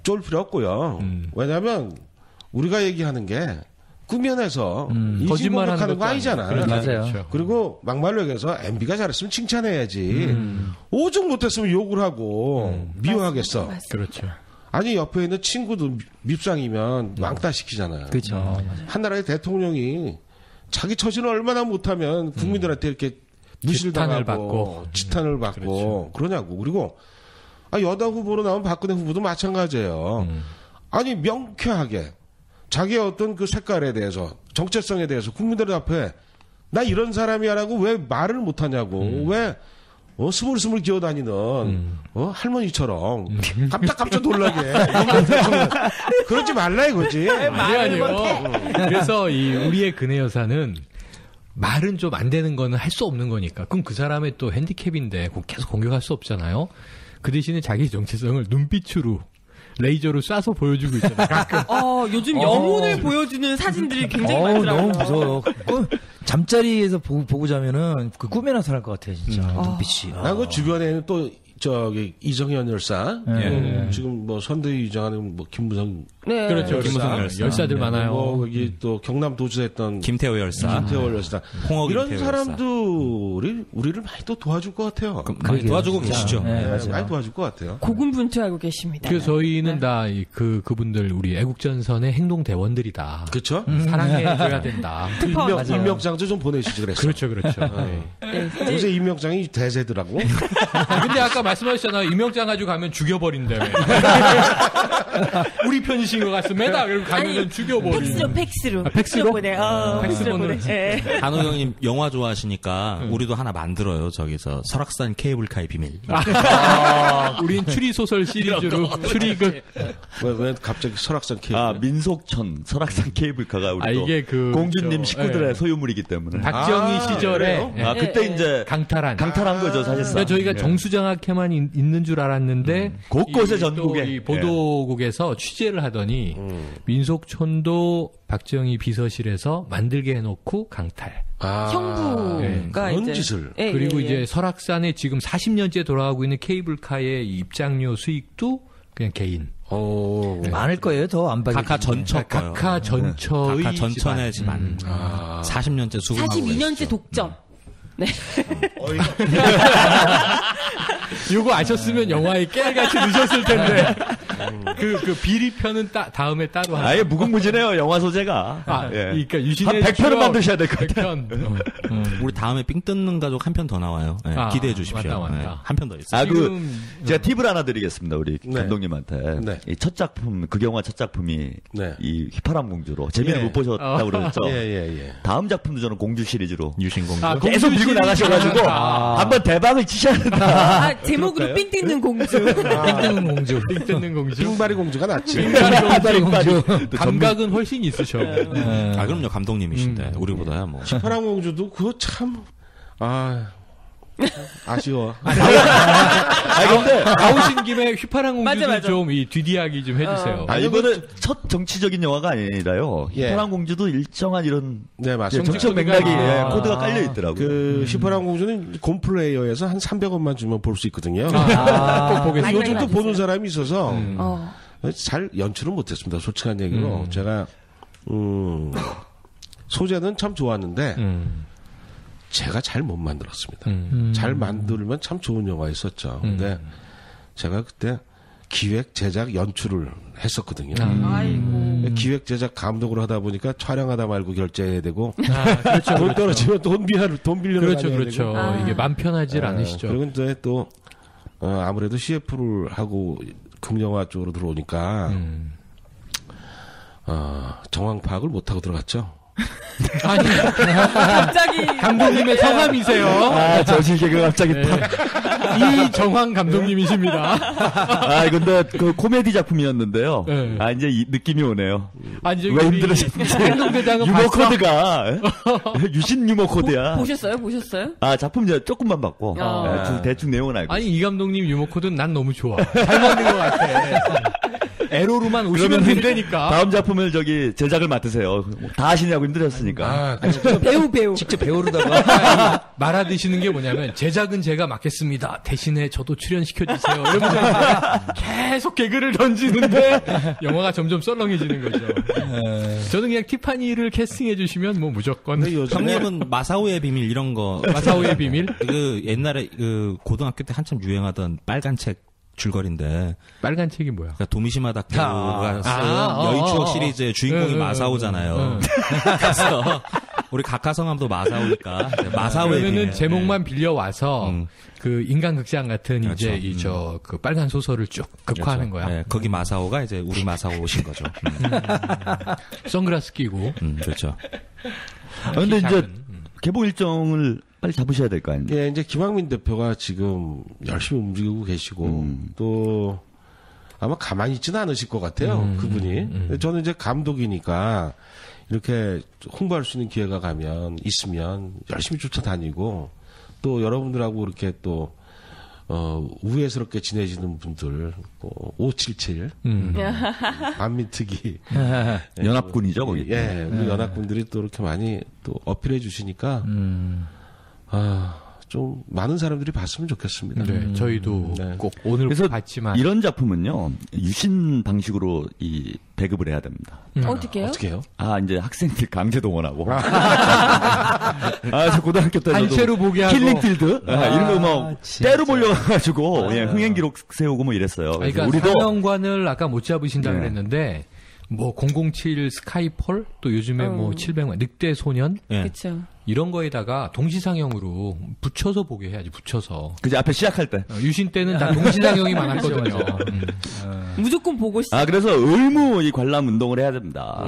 쫄 필요 없고요. 왜냐하면 우리가 얘기하는 게 구면에서 거짓말하는 거 아니잖아. 맞아요. 그리고 막말로 얘기해서 MB가 잘했으면 칭찬해야지. 오죽 못했으면 욕을 하고 미워하겠어. 맞습니다. 그렇죠. 아니 옆에 있는 친구도 밉상이면 왕따 시키잖아요. 그렇죠. 한나라의 대통령이 자기 처신을 얼마나 못하면 국민들한테 이렇게 무시를 지탄을 당하고 받고. 지탄을 받고 그러냐고. 그리고 여당 후보로 나온 박근혜 후보도 마찬가지예요. 아니 명쾌하게 자기의 어떤 그 색깔에 대해서 정체성에 대해서 국민들 앞에 나 이런 사람이야라고 왜 말을 못하냐고. 왜 스물스물 기어다니는 할머니처럼 깜짝깜짝 놀라게 그러지 말라 이거지. 아니요. 그래서 우리의 근혜 여사는 말은 좀 안 되는 거는 할 수 없는 거니까. 그럼 그 사람의 또 핸디캡인데 계속 공격할 수 없잖아요. 그 대신에 자기 정체성을 눈빛으로 레이저로 쏴서 보여주고 있잖아요. 가끔. 요즘 영혼을 보여주는 사진들이 굉장히 많더라고요. 너무 무서워요. 잠자리에서 보고 자면은 그 꿈에나 살할 것 같아요, 진짜. 눈빛이. 그 주변에는 또 저기 이정현 열사 지금 뭐 선대위 의장하는 뭐 김무성 네. 그렇죠. 김무성 열사. 열사들 많아요. 뭐 여기 또 경남 도지사했던 김태호 열사. 김태호 열사. 홍어 이런 김태호 사람들이 우리를 많이 또 도와줄 것 같아요. 많이 도와주고 계시죠. 네, 네, 맞아요. 많이 도와줄 것 같아요. 고군분투하고 계십니다. 그래서 저희는 다 그분들 우리 애국전선의 행동대원들이다. 그렇죠? 사랑해줘야 된다. 임명장도 좀 보내주지 그랬어. 그렇죠. 네. 요새 임명장이 대세더라고. 근데 아까 말씀하셨잖아요. 임명장 가지고 가면 죽여버린다며. 우리 편이신 것 같습니다. 그리고 가면 죽여버리는. 팩스로. 팩스로? 보내. 팩스로 보내. 한우 형님 영화 좋아하시니까 우리도 하나 만들어요. 저기서 설악산 케이블카의 비밀. 우린 추리소설 시리즈로 추리극. 왜 갑자기 설악산 케이블? 민속촌 설악산 케이블카가 우리 또 이게 공주님 식구들의 소유물이기 때문에. 박정희 시절에 그때 이제 강탈한 거죠 사실상. 그러니까 저희가 정수장학회만 있는 줄 알았는데 곳곳에 전국에 이 보도국에서 취재를 하더니 민속촌도 박정희 비서실에서 만들게 해놓고 강탈. 형부가 그런 이제 짓을. 그리고 이제 설악산에 지금 40년째 돌아가고 있는 케이블카의 입장료 수익도 그냥 개인. 많을 거예요. 더 안 받을 각하 전처 거요. 각하 전처의 각하 전처의 집안. 40년째 수금하고 42년째 독점. 네. 요거 아셨으면 영화에 깨알같이 넣으셨을 텐데. 그 비리편은 다음에 따로 하나. 아예 무궁무진해요 영화 소재가. 그러니까 유신의 한 100편은 만드셔야 될 것 같아요. 우리 다음에 삥 뜯는 가족 한 편 더 나와요. 네, 기대해 주십시오. 맞다. 네, 한 편 더 있어요. 제가 팁을 하나 드리겠습니다 우리 감독님한테. 네. 이 첫 작품 그 영화 첫 작품이 네. 이 휘파람 공주로 재미를 못 보셨다고 그러셨죠. 예. 다음 작품도 저는 공주 시리즈로 유신 공주. 계속 밀고 나가셔가지고 한번 대박을 치셔야 된다. 제목으로 삥 뜯는 공주. 삥 뜯는 공주. 삥 뜯는 공주. 빙바리 공주가 낫지. 빙바리 공주. 감각은 훨씬 있으셔. 그럼요 감독님이신데 우리보다야 뭐. 휘파람 공주도 그거 참 아쉬워. 근데 나오신 김에 휘파람 공주 맞아. 좀 이 뒤이야기 좀 해주세요. 이거는 첫 정치적인 영화가 아니라요. 휘파람 공주도 일정한 이런 정치적 맥락이 코드가 깔려 있더라고요. 그 휘파람 공주는 곰플레이어에서 한 300원만 주면 볼 수 있거든요. 꼭 보겠습니다. 요즘도 보는 사람이 있어서 잘 연출은 못했습니다. 솔직한 얘기로 제가 소재는 참 좋았는데 제가 잘 못 만들었습니다. 잘 만들면 참 좋은 영화였었죠. 근데 제가 그때 기획, 제작, 연출을 했었거든요. 기획, 제작, 감독으로 하다 보니까 촬영하다 말고 결제해야 되고 그렇죠, 돈 떨어지면 돈 빌려 그렇죠. 이게 맘 편하질 않으시죠. 그리고 이제 또 아무래도 CF를 하고 극영화 쪽으로 들어오니까 정황 파악을 못 하고 들어갔죠. 아니, 갑자기 감독님의 성함이세요. 정신 개그 갑자기 이정황 감독님이십니다. 근데 그 코미디 작품이었는데요. 네. 이제 이 느낌이 오네요. 아니, 왜 힘들으셨는지. 유머 코드가 유신 유머 코드야. 보셨어요? 작품 이제 조금만 봤고 대충 내용은 알고. 아니 이 감독님 유머 코드는 난 너무 좋아. 잘 만든 것 같아. 에로로만 오시면 된다니까. 다음 작품을 제작을 맡으세요. 다 하시냐고 힘들었으니까. 배우. 직접 배우르다가 말하드시는 게 뭐냐면 제작은 제가 맡겠습니다. 대신에 저도 출연시켜주세요. 이러면서 계속 개그를 던지는데 영화가 점점 썰렁해지는 거죠. 저는 그냥 티파니를 캐스팅해 주시면 뭐 무조건. 형님은 마사오의 비밀 이런 거. 마사오의 비밀? 그 옛날에 그 고등학교 때 한참 유행하던 빨간 책 줄거리인데. 빨간 책이 뭐야? 그러니까 도미시마 다케루가 쓴 여의추억 시리즈의 주인공이 마사오잖아요. 그래서 우리 각하성함도 마사오니까 마사오의 그러면은 비밀. 제목만 빌려와서 그 인간극장 같은 그렇죠. 이제 그 빨간 소설을 쭉 극화하는 거야. 네, 거기 마사오가 이제 우리 마사오신 거죠. 선글라스 끼고. 그렇죠. 근데 이제 개봉 일정을 빨리 잡으셔야 될 거 아닙니까? 예, 이제 김학민 대표가 지금 열심히 움직이고 계시고 또 아마 가만히 있지는 않으실 것 같아요. 그분이. 저는 이제 감독이니까 이렇게 홍보할 수 있는 기회가 있으면 열심히 쫓아다니고 또 여러분들하고 이렇게 또 우애스럽게 지내시는 분들, 577, 반민특위. 연합군이죠, 거기. 우리 연합군들이 또 이렇게 많이 또 어필해 주시니까, 좀 많은 사람들이 봤으면 좋겠습니다. 네, 저희도 네. 꼭 오늘 그래서 봤지만 이런 작품은요 유신 방식으로 이 배급을 해야 됩니다. 어떻게요? 어떻게 해요? 이제 학생들 강제 동원하고. 저 고등학교 때도 단체로 보게 하고. 킬링필드 이런 거 뭐 진짜. 때로 몰려가지고 흥행 기록 세우고 뭐 이랬어요. 그러니까 우리도 사명관을 아까 못 잡으신다 네. 그랬는데 뭐 007 스카이폴 또 요즘에 뭐 700만 늑대 소년 예. 그렇죠. 이런 거에다가 동시상영으로 붙여서 보게 해야지 붙여서. 그제 앞에 시작할 때. 유신 때는 다 동시상영이 많았거든요. 무조건 보고 싶어. 그래서 의무 이 관람 운동을 해야 됩니다.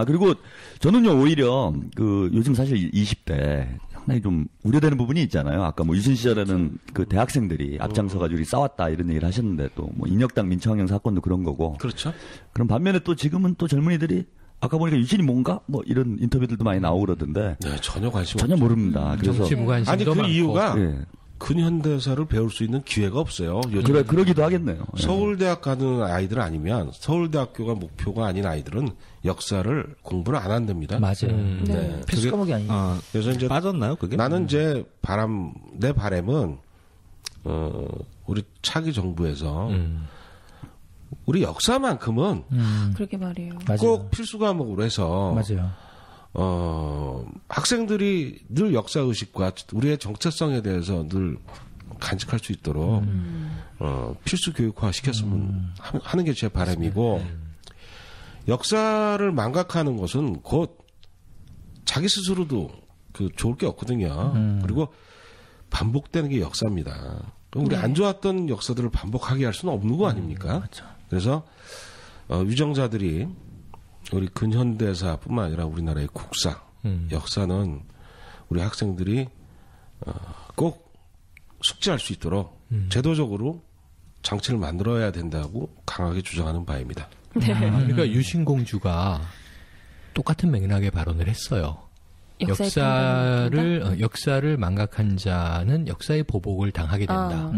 그리고 저는요, 오히려, 요즘 사실 20대 상당히 좀 우려되는 부분이 있잖아요. 아까 뭐 유신 시절에는 그 대학생들이 앞장서가지고 싸웠다 이런 얘기를 하셨는데 또 뭐 인혁당 민청형 사건도 그런 거고. 그렇죠. 그럼 반면에 또 지금은 또 젊은이들이 아까 보니까 유신이 뭔가? 뭐 이런 인터뷰들도 많이 나오고 그러던데. 네, 전혀 관심 전혀 없죠. 모릅니다. 그래서. 정치 무관심도 아니, 그 많고. 이유가 예. 근현대사를 배울 수 있는 기회가 없어요. 요즘 그러기도 하겠네요. 예. 서울대학 가는 아이들 아니면 서울대학교가 목표가 아닌 아이들은 역사를 공부를 안 한답니다. 맞아요. 네. 필수 과목이 아니에요. 그래서 이제 빠졌나요, 그게? 나는 이제 내 바람은 우리 차기 정부에서 우리 역사만큼은 그러게 말이에요. 맞아요. 꼭 필수 과목으로 해서 맞아요. 학생들이 늘 역사 의식과 우리의 정체성에 대해서 늘 간직할 수 있도록 필수 교육화 시켰으면 하는 게 제 바람이고 역사를 망각하는 것은 곧 자기 스스로도 좋을 게 없거든요. 그리고 반복되는 게 역사입니다. 그럼 우리 안 좋았던 역사들을 반복하게 할 수는 없는 거 아닙니까? 그래서 유정자들이 우리 근현대사뿐만 아니라 우리나라의 국사, 역사는 우리 학생들이 꼭 숙지할 수 있도록 제도적으로 장치를 만들어야 된다고 강하게 주장하는 바입니다. 네. 그러니까 유신공주가 똑같은 맥락의 발언을 했어요. 역사를 망각한 자는 역사의 보복을 당하게 된다.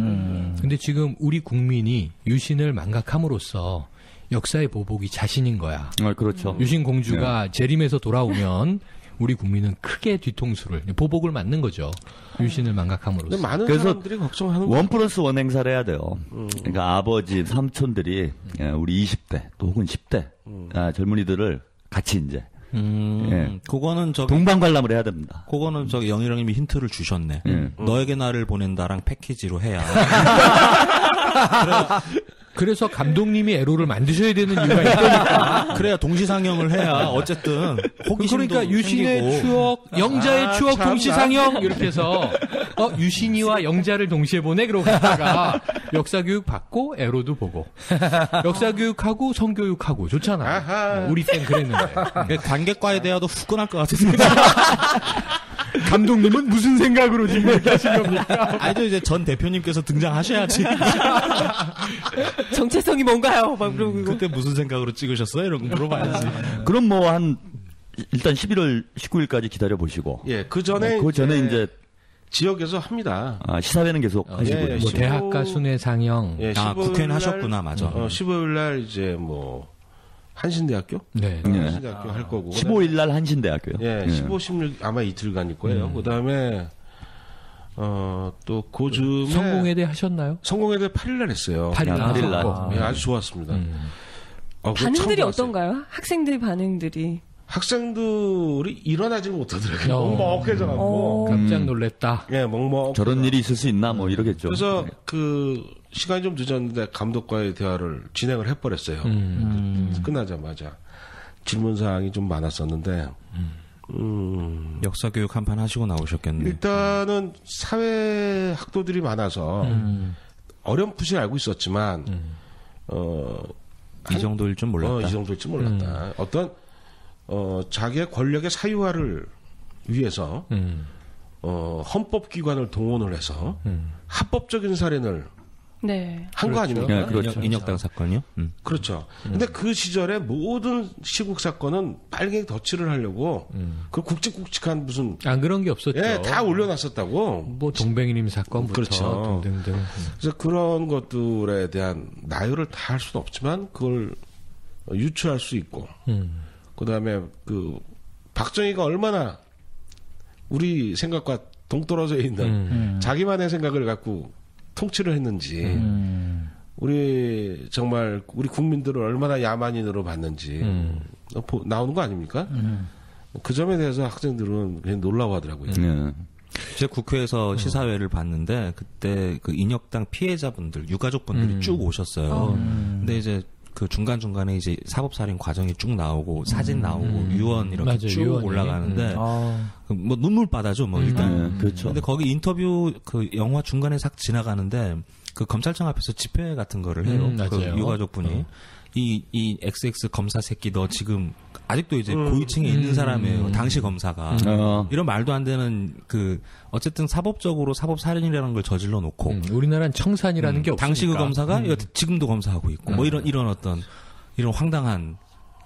근데 지금 우리 국민이 유신을 망각함으로써 역사의 보복이 자신인 거야. 그렇죠. 유신 공주가 재림에서 돌아오면 우리 국민은 크게 뒤통수를 보복을 맞는 거죠. 유신을 망각함으로써. 근데 많은 그래서 사람들이 걱정하는 1+1 행사를 해야 돼요. 그러니까 아버지, 삼촌들이 우리 20대 또 혹은 10대 젊은이들을 같이 이제 그거는 동반 관람을 해야 됩니다. 그거는 영희령님이 힌트를 주셨네. 너에게 나를 보낸다랑 패키지로 해야. 그래서 감독님이 에로를 만드셔야 되는 이유가 있다니까. 그래야 동시상영을 해야 어쨌든 호기심도 그러니까 유신의 생기고. 추억, 영자의 추억 참나. 동시상영 이렇게 해서 유신이와 영자를 동시에 보내 그러고 갔다가 역사교육 받고 에로도 보고 역사교육하고 성교육하고 좋잖아. 아하. 우리 땐 그랬는데. 관객과의 대화도 후끈할 것 같아서. 감독님은 무슨 생각으로 지금 이렇게 하신 겁니까? 아니죠, 이제 전 대표님께서 등장하셔야지. 정체성이 뭔가요? 막 그러고. 그때 무슨 생각으로 찍으셨어요? 이런 거 물어봐야지. 그럼 뭐 일단 11월 19일까지 기다려 보시고. 예, 그 전에 이제 지역에서 합니다. 시사회는 계속 하시고요. 예, 뭐 대학가 순회 상영. 예, 15일 국회는 날, 하셨구나, 맞아. 15일 날 이제 뭐 한신대학교? 네. 한신대학교 할 거고. 15일 날 한신대학교요. 예, 15, 16 아마 이틀간일 거예요. 그다음에 또 고즘에 성공회대 하셨나요? 성공회대 8일 날 했어요. 8일 날. 8일 날. 예, 아주 좋았습니다. 그거 처음 반응들이 봤어요. 어떤가요? 학생들 반응들이. 학생들이 일어나지 못하더라고요. 먹먹해져갖고. 깜짝 놀랬다. 예, 먹먹. 저런 일이 있을 수 있나 뭐 이러겠죠. 그래서 시간이 좀 늦었는데 감독과의 대화를 진행을 해버렸어요. 끝나자마자 질문 사항이 좀 많았었는데 역사 교육 한 판 하시고 나오셨겠네. 일단은 사회 학도들이 많아서 어렴풋이 알고 있었지만 이 정도일 줄 몰랐다. 이 정도일 줄 몰랐다. 어떤 자기의 권력의 사유화를 위해서 헌법기관을 동원을 해서 합법적인 살인을 한 거 아닙니까? 네, 그렇죠. 인혁당 사건이요? 그렇죠. 근데 그 시절에 모든 시국 사건은 빨갱이 덫을 하려고 그 굵직굵직한 무슨 그런 게 없었죠. 예, 다 올려놨었다고. 뭐 동백이님 사건부터 그렇죠. 등등등. 그래서 그런 것들에 대한 나열을 다 할 수는 없지만 그걸 유추할 수 있고. 그다음에 박정희가 얼마나 우리 생각과 동떨어져 있는 자기만의 생각을 갖고 통치를 했는지 우리 정말 우리 국민들을 얼마나 야만인으로 봤는지 나오는 거 아닙니까? 그 점에 대해서 학생들은 그냥 놀라워하더라고요. 제가 국회에서 시사회를 봤는데 그때 그 인혁당 피해자분들, 유가족분들이 쭉 오셨어요. 근데 이제 그 중간중간에 이제 사법살인 과정이 쭉 나오고 사진 나오고 유언 이렇게 맞아요, 쭉 유언이. 올라가는데 뭐 눈물바다죠 뭐 일단. 그렇죠. 근데 거기 인터뷰 그 영화 중간에 싹 지나가는데 그 검찰청 앞에서 집회 같은 거를 해요. 그 맞아요. 유가족분이. 이 XX 검사 새끼 너 지금 아직도 이제 고위층에 있는 사람이에요. 당시 검사가. 이런 말도 안 되는 그 어쨌든 사법적으로 사법 살인이라는 걸 저질러 놓고 우리나라는 청산이라는 게 없으니까. 당시 그 검사가 지금도 검사하고 있고 뭐 이런 어떤 이런 황당한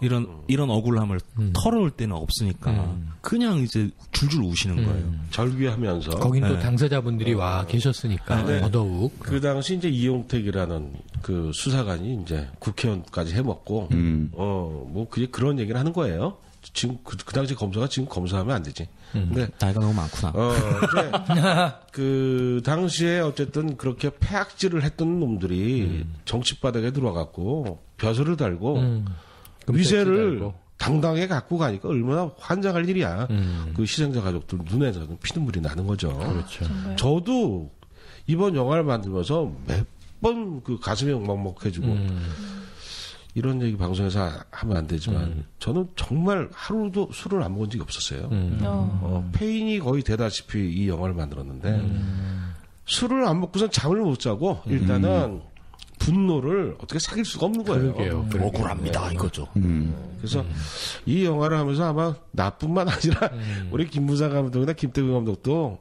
이런 억울함을 털어올 때는 없으니까 그냥 이제 줄줄 우시는 거예요. 절규하면서. 거긴 또 당사자분들이 와 계셨으니까 더더욱. 그 당시 이제 이용택이라는 그 수사관이 이제 국회의원까지 해먹고, 뭐 그런 얘기를 하는 거예요. 지금 그 당시 검사가 지금 검사하면 안 되지. 근데 나이가 너무 많구나. 그 당시에 어쨌든 그렇게 폐악질을 했던 놈들이 정치바닥에 들어와갖고 벼슬을 달고 위세를 당당하게 갖고 가니까 얼마나 환장할 일이야. 그 희생자 가족들 눈에서는 피눈물이 나는 거죠. 그렇죠. 저도 이번 영화를 만들면서 몇 번 그 가슴이 먹먹해지고 이런 얘기 방송에서 하면 안 되지만 저는 정말 하루도 술을 안 먹은 적이 없었어요. 페인이 거의 되다시피 이 영화를 만들었는데 술을 안 먹고선 잠을 못 자고 일단은 분노를 어떻게 사귈 수가 없는 거예요. 그러게요. 억울합니다 이거죠. 그래서 이 영화를 하면서 아마 나뿐만 아니라 우리 김무상 감독이나 김태균 감독도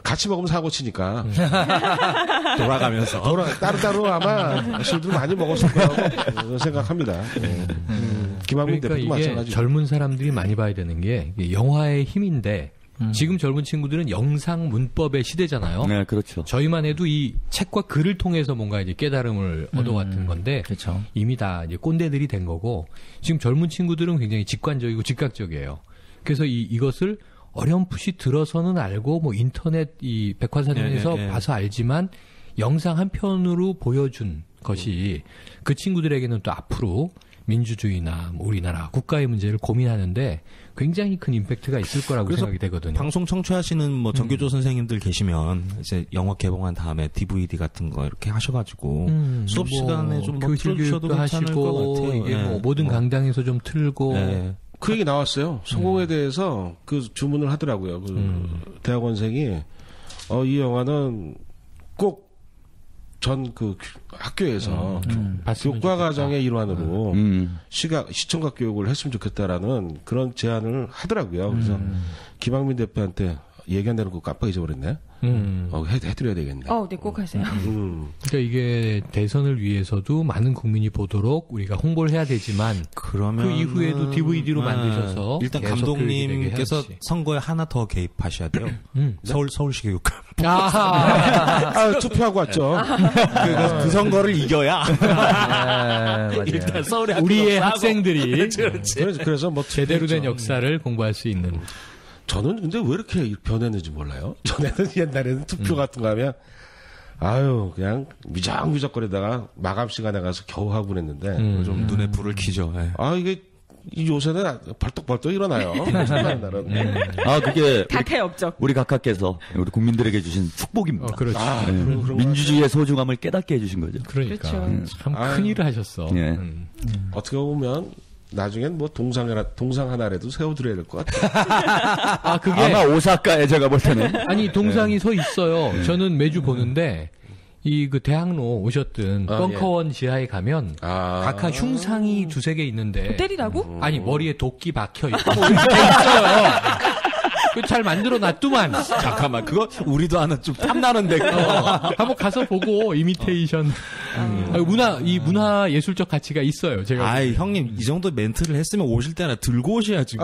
같이 먹으면 사고 치니까 돌아가면서 따로따로 아마 술도 많이 먹었을 거라고 생각합니다. 김학민 그러니까 대표도 이게 마찬가지고. 젊은 사람들이 많이 봐야 되는 게 영화의 힘인데 지금 젊은 친구들은 영상 문법의 시대잖아요. 네, 그렇죠. 저희만 해도 이 책과 글을 통해서 뭔가 이제 깨달음을 얻어왔던 건데 그렇죠. 이미 다 이제 꼰대들이 된 거고 지금 젊은 친구들은 굉장히 직관적이고 즉각적이에요. 그래서 이것을 어렴풋이 들어서는 알고 뭐 인터넷 이 백화사전에서 봐서 알지만 영상 한 편으로 보여준 것이 그 친구들에게는 또 앞으로 민주주의나 뭐 우리나라 국가의 문제를 고민하는데 굉장히 큰 임팩트가 있을 거라고 생각이 되거든요. 방송 청취하시는 뭐 전교조 선생님들 계시면 이제 영화 개봉한 다음에 DVD 같은 거 이렇게 하셔가지고 수업 시간에 좀 교실 틀어주셔도 교육도 괜찮을 것 하시고 같아요. 이게 네. 뭐 모든 강당에서 좀 틀고 그 얘기 나왔어요. 성공에 대해서 그 주문을 하더라고요. 그 대학원생이 이 영화는 꼭 전 그 학교에서 교과 과정의 일환으로 시청각 교육을 했으면 좋겠다라는 그런 제안을 하더라고요. 그래서 김학민 대표한테 얘기한다는 거 깜빡 잊어버렸네. 해드려야 되겠네. 네, 꼭 하세요. 그러니까 이게 대선을 위해서도 많은 국민이 보도록 우리가 홍보를 해야 되지만 그러면 그 이후에도 DVD로 만드셔서 일단 계속 감독님께서 해야지. 선거에 하나 더 개입하셔야 돼요. 서울시 교육감. 투표하고 왔죠. 그 선거를 이겨야 일단 서울에 우리의 학생들이 그래서 뭐 제대로 된 역사를 공부할 수 있는. 저는 근데 왜 이렇게 변했는지 몰라요. 전에는 옛날에는 투표 같은 거 하면 아유 그냥 미적미적거리다가 마감 시간에 가서 겨우 하고 그랬는데 좀 눈에 불을 켜죠. 이게 요새는 벌떡벌떡 일어나요. 그게 각하의 업적. 우리 각하께서 우리 국민들에게 주신 축복입니다. 그렇죠. 민주주의의 소중함을 깨닫게 해주신 거죠. 그러니까 그렇죠. 참 큰일을 하셨어. 예. 어떻게 보면 나중엔 뭐 동상 하나라도 세워드려야 될 것 같아요. 그게 아마 오사카에 제가 볼 때는 아니 동상이 서 있어요. 저는 매주 보는데 이 그 대학로 오셨던 벙커원 지하에 가면 각하 흉상이 두세 개 있는데 때리라고? 아니 머리에 도끼 박혀 있고 뭐 이렇게 돼 있어요. 그 잘 만들어 놨더만. 잠깐만, 그거 우리도 하나 좀 탐나는데. 한번 가서 보고 이미테이션. 문화 예술적 가치가 있어요. 제가. 형님 이 정도 멘트를 했으면 오실 때나 들고 오셔야지.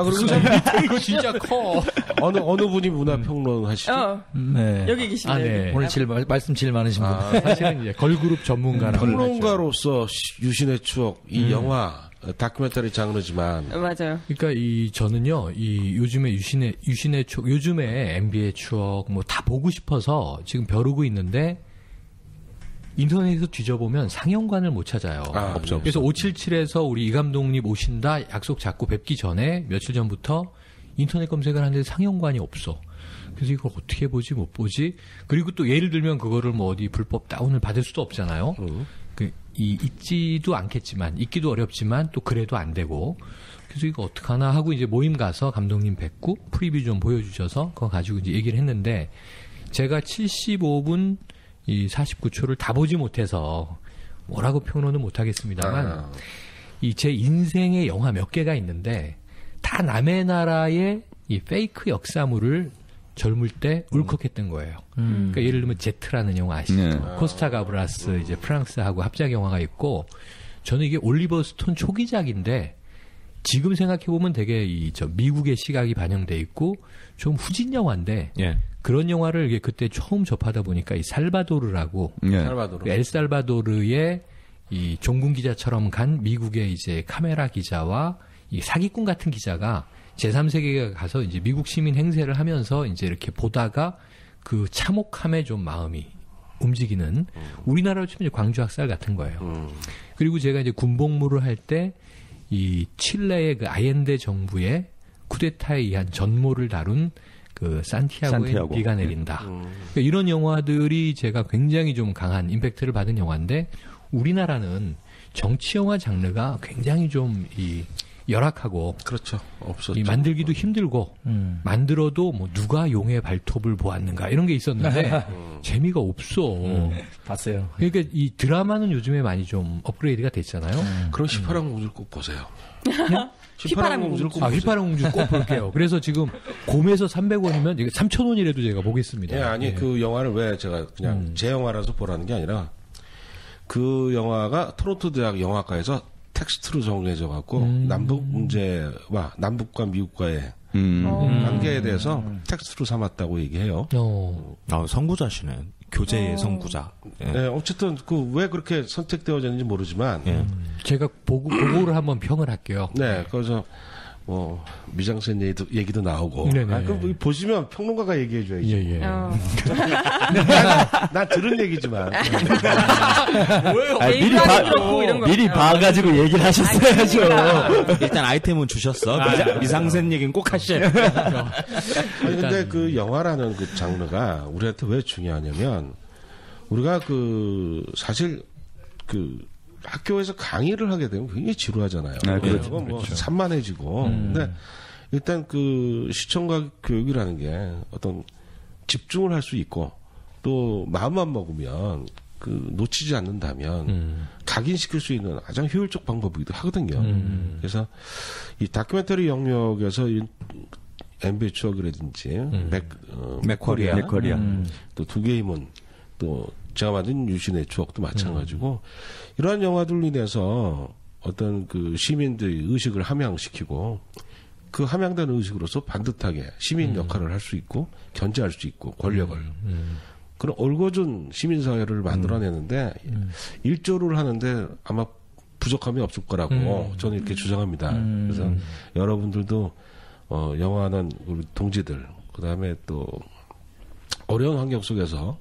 이거 진짜 커. 어느 분이 문화평론 하시죠? 네. 여기 계시네요. 오늘 말씀 제일 많으신 분. 사실은 이제 걸그룹 전문가라고. 평론가로서 유신의 추억, 이 영화 다큐멘터리 장르지만. 맞아요. 그러니까 저는요, 요즘에 유신의 추억, 요즘에 MB의 추억, 뭐 다 보고 싶어서 지금 벼르고 있는데, 인터넷에서 뒤져보면 상영관을 못 찾아요. 없죠. 그래서 577에서 우리 이 감독님 오신다 약속 잡고 뵙기 전에 며칠 전부터 인터넷 검색을 하는데 상영관이 없어. 그래서 이걸 어떻게 보지 못 보지. 그리고 또 예를 들면 그거를 뭐 어디 불법 다운을 받을 수도 없잖아요. 있지도 않겠지만 있기도 어렵지만 또 그래도 안 되고. 그래서 이거 어떡하나 하고 이제 모임 가서 감독님 뵙고 프리뷰 좀 보여주셔서 그거 가지고 이제 얘기를 했는데, 제가 75분 49초를 다 보지 못해서 뭐라고 표현은 못하겠습니다만 제 인생의 영화 몇 개가 있는데 다 남의 나라의 이 페이크 역사물을 젊을 때 울컥했던 거예요. 그러니까 예를 들면 제트라는 영화 아시죠? 네. 코스타 가브라스 이제 프랑스하고 합작 영화가 있고, 저는 이게 올리버 스톤 초기작인데 지금 생각해 보면 되게 미국의 시각이 반영돼 있고 좀 후진 영화인데. 예. 그런 영화를 그때 처음 접하다 보니까 이 살바도르라고 살바도르. 엘살바도르의 이 종군 기자처럼 간 미국의 이제 카메라 기자와 이 사기꾼 같은 기자가 제3세계에 가서 이제 미국 시민 행세를 하면서 이제 이렇게 보다가 그 참혹함에 좀 마음이 움직이는 우리나라로 치면 이제 광주학살 같은 거예요. 그리고 제가 이제 군복무를 할 때 이 칠레의 그 아옌데 정부의 쿠데타에 의한 전모를 다룬 그 산티아고의 비가 내린다. 그러니까 이런 영화들이 제가 굉장히 좀 강한 임팩트를 받은 영화인데, 우리나라는 정치 영화 장르가 굉장히 좀 열악하고, 그렇죠. 없었죠. 만들기도 힘들고 만들어도 뭐 누가 용의 발톱을 보았는가 이런 게 있었는데 재미가 없어. 봤어요. 그러니까 이 드라마는 요즘에 많이 좀 업그레이드가 됐잖아요. 그럼 휘파람 공주를 꼭 보세요. 휘파람 공주. 휘파람 공주 꼭 볼게요. 그래서 지금 곰에서 300원이면 이게 3,000원이라도 제가 보겠습니다. 예, 아니, 그 영화를 왜 제가 그냥 제 영화라서 보라는 게 아니라, 그 영화가 토론토 대학 영화과에서 텍스트로 정해져 갖고 남북 문제와 남북과 미국과의 관계에 대해서 텍스트로 삼았다고 얘기해요. 선구자시네. 교재의 선구자. 예. 네, 어쨌든 왜 그렇게 선택되어졌는지 모르지만 제가 그거를 한번 평을 할게요. 네, 그래서 뭐 미장센 얘기도 나오고. 네네. 그럼 보시면 평론가가 얘기해줘야지. 예. 난 들은 얘기지만. 미리 봐가지고 얘기를 하셨어야죠. 일단 아이템은 주셨어. 미상센 얘기는 꼭 하셔야 돼요. 아니, 근데 그 영화라는 그 장르가 우리한테 왜 중요하냐면, 우리가 사실 학교에서 강의를 하게 되면 굉장히 지루하잖아요. 그렇죠. 뭐 산만해지고. 근데 일단 시청각 교육이라는 게 어떤 집중을 할 수 있고, 또 마음만 먹으면 놓치지 않는다면 각인시킬 수 있는 가장 효율적 방법이기도 하거든요. 그래서 이 다큐멘터리 영역에서 MB의 추억이라든지 맥쿼리아 또 두 개의 문, 또 제가 만든 유신의 추억도 마찬가지고, 이러한 영화들로 인해서 어떤 시민들의 의식을 함양시키고, 그 함양된 의식으로서 반듯하게 시민 역할을 할 수 있고 견제할 수 있고 권력을 그런 올곧은 시민사회를 만들어내는데 일조를 하는데 아마 부족함이 없을 거라고 저는 이렇게 주장합니다. 그래서 여러분들도 영화하는 우리 동지들, 그다음에 또 어려운 환경 속에서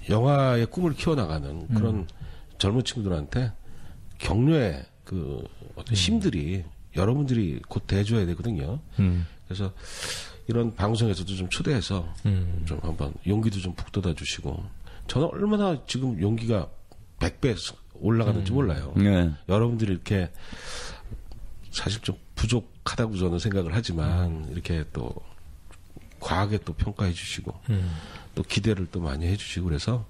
영화의 꿈을 키워나가는 그런 젊은 친구들한테 격려의 어떤 힘들이 여러분들이 곧 대줘야 되거든요. 그래서 이런 방송에서도 좀 초대해서 좀 한번 용기도 좀 북돋아 주시고, 저는 얼마나 지금 용기가 100배 올라가는지 몰라요. 여러분들이 이렇게 사실 좀 부족하다고 저는 생각을 하지만 이렇게 또 과하게 또 평가해 주시고 또 기대를 또 많이 해 주시고 그래서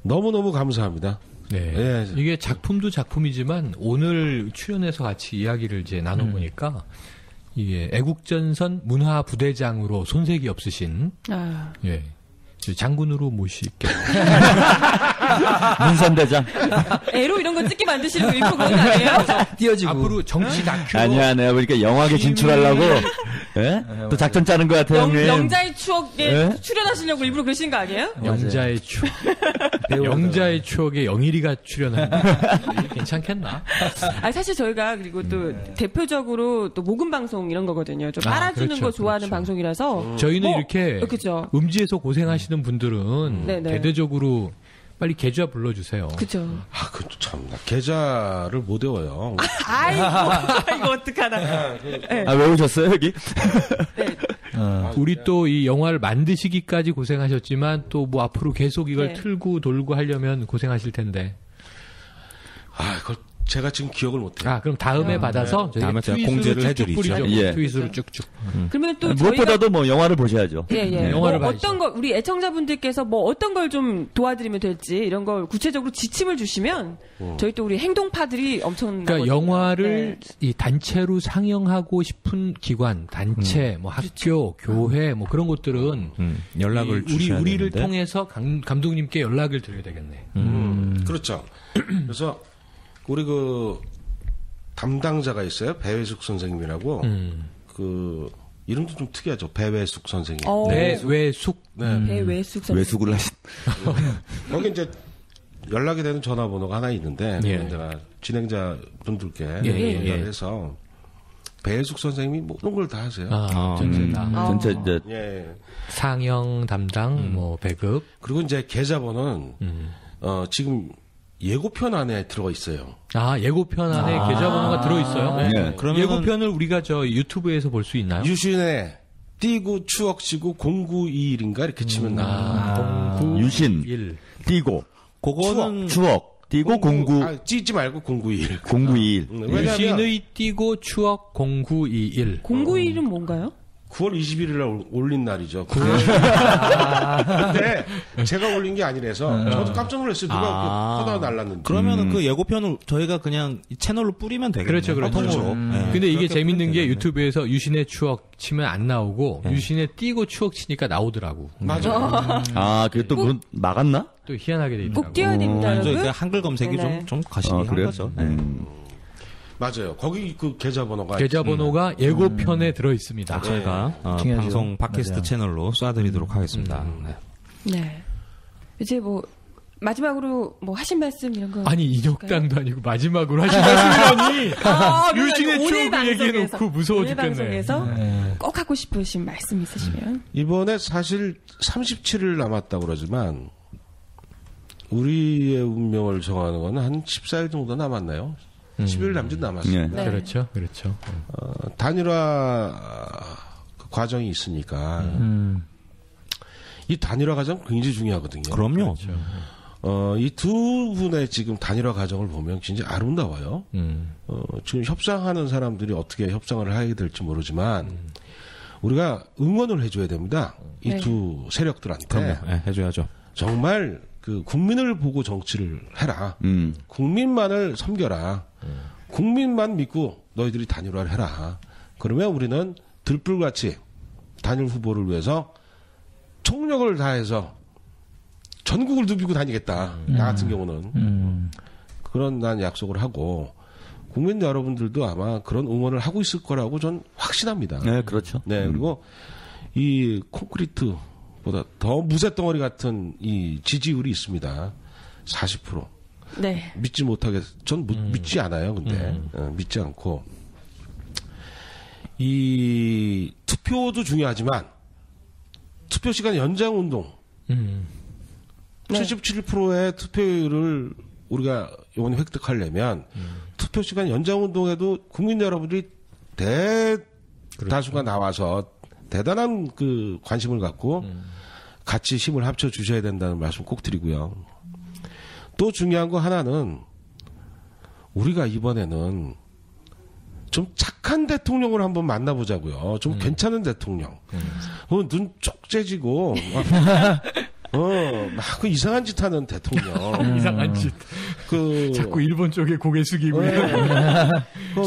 너무너무 감사합니다. 네. 예. 이게 작품도 작품이지만 오늘 출연해서 같이 이야기를 이제 나눠보니까 이게 애국전선 문화부대장으로 손색이 없으신 예. 장군으로 모실게요. 문선대장. 애로 이런 거 찍게 만드시려고 일부러 그런 거 아니에요? 띄어지고. 앞으로 정치 다큐로. 아니야, 내가 보니까 영화계 진출하려고. 예? 또 작전 짜는 것 같아요, 형님. 영자의 추억에 예? 출연하시려고 일부러 그러신 거 아니에요? 영자의 추억. 영자의 추억에 영일이가 출연하는 괜찮겠나? 아 사실 저희가 그리고 또 대표적으로 또 모금 방송 이런 거거든요. 좀 빨아주는 그렇죠, 거 좋아하는 그렇죠. 방송이라서 저희는 뭐, 이렇게 그죠. 음지에서 고생하시는 분들은 네네. 대대적으로 빨리 계좌 불러주세요. 그죠. 아, 그 참, 나 계좌를 못 외워요. 아이고 이거 어떡하나. 아, 외우셨어요, 여기? 우리 또 이 영화를 만드시기까지 고생하셨지만 또 뭐 앞으로 계속 이걸 네. 틀고 돌고 하려면 고생하실 텐데. 아, 그걸 제가 지금 기억을 못해요. 아, 그럼 다음에 받아서 저희가 다음에 제가 트윗으로 공지를 쭉쭉 해드리죠. 뿌리죠. 예. 트윗으로 쭉쭉. 그러면 또 저희가 무엇보다도 뭐 영화를 보셔야죠. 예. 영화를 뭐 봐야죠. 어떤 걸 우리 애청자분들께서 뭐 어떤 걸 좀 도와드리면 될지 이런 걸 구체적으로 지침을 주시면 저희 또 우리 행동파들이 엄청 그러니까 나거든요. 영화를 네. 이 단체로 상영하고 싶은 기관, 단체, 뭐 학교, 교회, 뭐 그런 곳들은 연락을 우리를 주셔야 되는데. 통해서 감독님께 연락을 드려야 되겠네. 그렇죠. 그래서 우리 그 담당자가 있어요. 배회숙 선생님이라고. 그 이름도 좀 특이하죠. 배회숙 선생님. 배외숙. 네. 배외숙 선생. 외숙을 하신. 거기 이제 연락이 되는 전화번호가 하나 있는데 예. 제가 진행자 분들께 예. 연락을 해서 배회숙 선생님이 모든 걸 다 하세요. 전체 다. 전체 이제 예. 상영 담당, 뭐 배급. 그리고 이제 계좌번호는 지금 예고편 안에 들어가 있어요. 아, 예고편 안에 계좌번호가 들어있어요? 네. 그러면은- 예고편을 우리가 저 유튜브에서 볼 수 있나요? 유신의 띄고 추억시고 0921인가 이렇게 치면 나와요. 유신. 띄고. 그거는 추억. 띄고 09. 아, 찌지 말고 0921. 0921. 왜냐면 유신의 띄고 추억 0921. 0921은 뭔가요? 9월 21일 날 올린 날이죠. 근데 제가 올린 게 아니라서 저도 깜짝 놀랐어요. 누가 이렇게 퍼다 날랐는지. 그러면은 그 예고편을 저희가 그냥 이 채널로 뿌리면 되겠네요. 그렇죠, 그렇죠. 통으로. 네. 근데 이게 그렇게 재밌는 뿌리면 게 되겠네. 유튜브에서 유신의 추억 치면 안 나오고 유신의 띄고 추억 치니까 나오더라고. 맞아. 아, 그게 또 그건 막았나? 또 희한하게 돼 있더라고. 꼭 띄워야 됩니다, 아니죠. 여러분. 이게 한글 검색이 네네. 좀 거시기한 그래요? 거죠. 맞아요. 거기 그 계좌번호가 계좌번호가 예고편에 들어 있습니다. 저희가 중요하죠. 방송 팟캐스트 맞아요. 채널로 쏴드리도록 하겠습니다. 네. 네. 이제 뭐 마지막으로 뭐 하신 말씀 이런 거. 아니 인혁당도 아니고 마지막으로 하신 말씀이라니 유신의 오늘 추억을 방송에서, 얘기해놓고 무서워 오늘 죽겠네. 방송에서 꼭 하고 싶으신 말씀 있으시면. 이번에 사실 37일 남았다고 그러지만 우리의 운명을 정하는 건 한 14일 정도 남았나요? 10일 남짓 남았습니다. 네. 그렇죠, 그렇죠. 단일화 그 과정이 있으니까 이 단일화 과정 굉장히 중요하거든요. 그럼요. 이 두 분의 지금 단일화 과정을 보면 굉장히 아름다워요. 지금 협상하는 사람들이 어떻게 협상을 하게 될지 모르지만 우리가 응원을 해줘야 됩니다. 이 네. 두 세력들한테 그럼요. 네, 해줘야죠. 정말 그 국민을 보고 정치를 해라. 국민만을 섬겨라. 국민만 믿고 너희들이 단일화를 해라. 그러면 우리는 들불같이 단일 후보를 위해서 총력을 다해서 전국을 누비고 다니겠다. 나 같은 경우는. 그런 난 약속을 하고 국민 여러분들도 아마 그런 응원을 하고 있을 거라고 전 확신합니다. 네, 그렇죠. 네, 그리고 이 콘크리트보다 더 무쇠덩어리 같은 이 지지율이 있습니다. 40%. 네. 믿지 못하게, 전 믿지 않아요, 근데. 믿지 않고. 이 투표도 중요하지만 투표 시간 연장 운동. 77%의 투표율을 우리가 이번에 획득하려면 투표 시간 연장 운동에도 국민 여러분들이 대다수가 나와서 대단한 그 관심을 갖고 같이 힘을 합쳐 주셔야 된다는 말씀 꼭 드리고요. 또 중요한 거 하나는 우리가 이번에는 좀 착한 대통령을 한번 만나보자고요. 좀 괜찮은 대통령. 눈 쪽 째지고 막 그 이상한 짓 하는 대통령. 이상한 짓. 자꾸 일본 쪽에 고개 숙이고.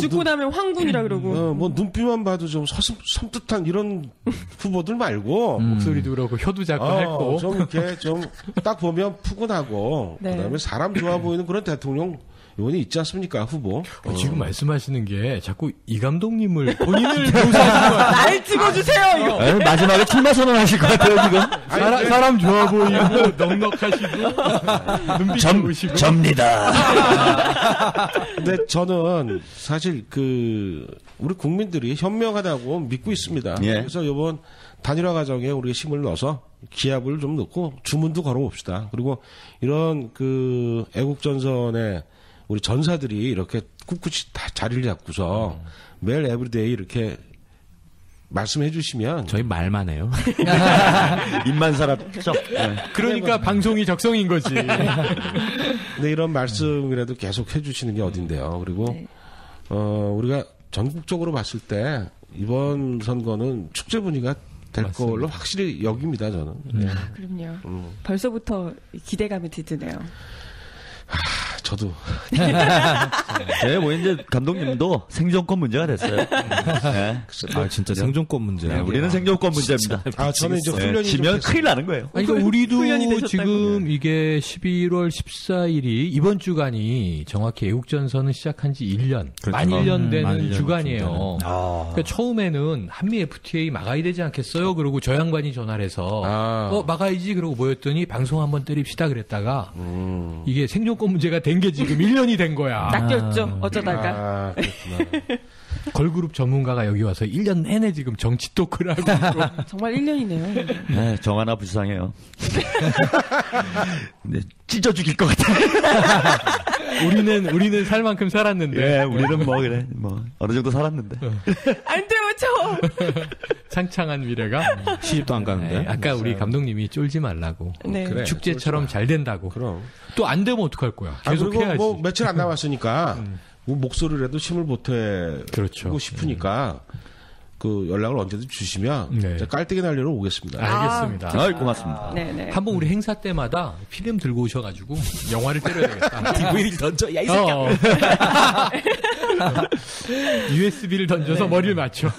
죽고 나면 황군이라 그러고. 뭐 눈빛만 봐도 좀 섬뜩한 이런 후보들 말고. 목소리도 그렇고, 혀도 자꾸 핥고. 좀 이렇게 좀 딱 보면 푸근하고. 네. 그다음에 사람 좋아 보이는 그런 대통령. 이번에 있지 않습니까, 후보? 지금 말씀하시는 게 자꾸 이 감독님을 본인을 묘사하시는 거예요. 날 찍어주세요, 이거. 에이, 마지막에 출마 선언하실 것 같아요, 지금. 사람 좋아 보이고, 넉넉하시고, 눈빛 좋으시고. 접니다. 근데 저는 사실 우리 국민들이 현명하다고 믿고 있습니다. 예. 그래서 이번 단일화 과정에 우리가 힘을 넣어서 기합을 좀 넣고 주문도 걸어봅시다. 그리고 이런 애국전선에 우리 전사들이 이렇게 꿋꿋이 다 자리를 잡고서 매일 에브리데이 이렇게 말씀해 주시면 저희 말만 해요. 입만 살았죠. 네. 그러니까 방송이 적성인 거지. 근데 이런 말씀이라도 계속 해주시는 게 어딘데요. 그리고 우리가 전국적으로 봤을 때 이번 선거는 축제 분위기가 될 맞습니다. 걸로 확실히 여깁니다. 저는. 그럼요. 벌써부터 기대감이 드네요. 저도. 뭐 이제 감독님도 생존권 문제가 됐어요. 네. 진짜 생존권 문제예요. 네, 우리는 생존권 문제입니다. 저는 이제 훈련이 지면 큰일 나는 거예요. 아니, 그러니까 우리도 지금 이게 11월 14일이 이번 주간이 정확히 애국전선은 시작한 지 1년, 만 1년 되는 주간이에요. 그러니까 처음에는 한미 FTA 막아야 되지 않겠어요? 그러고 저 양반이 전화를 해서 막아야지 그러고 모였더니 방송 한번 때립시다 그랬다가 이게 생존권 문제가 된 게 지금 1년이 된 거야. 낚였죠. 어쩌다가. 그렇구나. 걸그룹 전문가가 여기 와서 1년 내내 지금 정치 토크를 하고 있고. 정말 1년이네요. 네, 정 하나 불쌍해요. 네, 찢어 죽일 것 같아요. 우리는 살 만큼 살았는데. 네, 우리는 그래. 어느 정도 살았는데. 안 돼요, 창창한 미래가. 시집도 안 가는데. 네, 아까 우리 감독님이 쫄지 말라고. 네. 그래, 축제처럼 잘 된다고. 그럼. 또 안 되면 어떡할 거야. 계속 그리고 해야지. 뭐 며칠 안 남았으니까 목소리라도 힘을 보태고 그렇죠. 싶으니까 연락을 언제든 주시면 네. 깔때기 날리러 오겠습니다. 알겠습니다. 고맙습니다. 네네. 한번 우리 행사 때마다 필름 들고 오셔가지고 영화를 때려야 되겠다. DVD를 던져. 야, 이 새끼야. USB를 던져서 머리를 맞춰.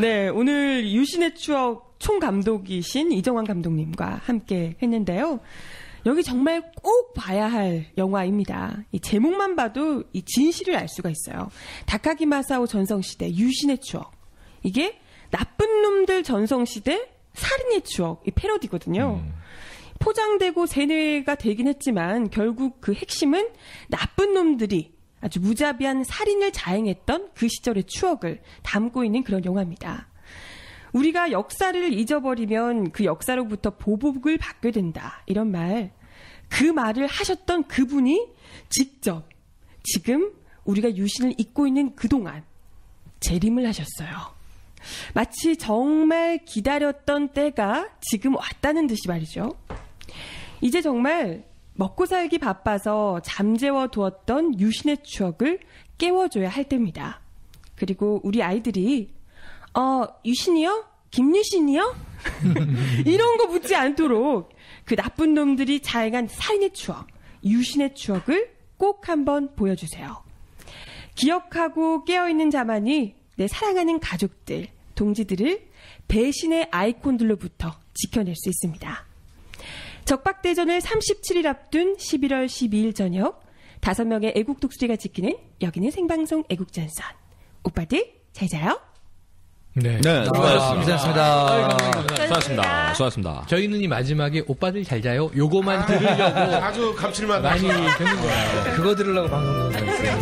네, 오늘 유신의 추억 총감독이신 이정환 감독님과 함께 했는데요. 여기 정말 꼭 봐야 할 영화입니다. 이 제목만 봐도 이 진실을 알 수가 있어요. 다카기 마사오 전성시대 유신의 추억. 이게 나쁜 놈들 전성시대 살인의 추억. 이 패러디거든요. 포장되고 세뇌가 되긴 했지만 결국 그 핵심은 나쁜 놈들이 아주 무자비한 살인을 자행했던 그 시절의 추억을 담고 있는 그런 영화입니다. 우리가 역사를 잊어버리면 그 역사로부터 보복을 받게 된다. 이런 그 말을 하셨던 그분이 직접 지금 우리가 유신을 잊고 있는 그동안 재림을 하셨어요. 마치 정말 기다렸던 때가 지금 왔다는 듯이 말이죠. 이제 정말 먹고 살기 바빠서 잠재워 두었던 유신의 추억을 깨워줘야 할 때입니다. 그리고 우리 아이들이 유신이요? 김유신이요? 이런 거 묻지 않도록 그 나쁜 놈들이 자행한 살인의 추억, 유신의 추억을 꼭 한번 보여주세요. 기억하고 깨어있는 자만이 내 사랑하는 가족들, 동지들을 배신의 아이콘들로부터 지켜낼 수 있습니다. 적박대전을 37일 앞둔 11월 12일 저녁 5명의 애국 독수리가 지키는 여기는 생방송 애국전선. 오빠들 잘 자요. 네. 수고하셨습니다. 수고하셨습니다. 저희는 이 마지막에 오빠들 잘 자요. 요거만 들으려고 아주 감칠맛 많이 듣는 거예요. 그거 들으려고 방송 나온 거였어요.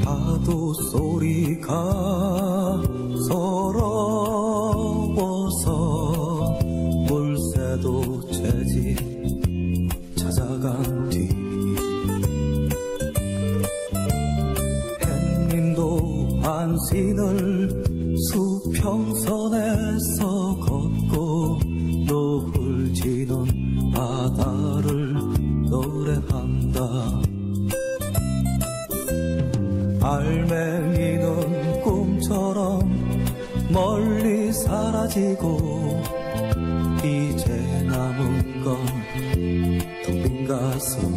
파도 소리가 서러워서 물새도 채집 찾아간 뒤 햇님도 한신을 수평선에서 걷고 노을 지는 바다를 노래한다. 알맹이는 꿈처럼 멀리 사라지고 이제 남은 건 텅 빈 가슴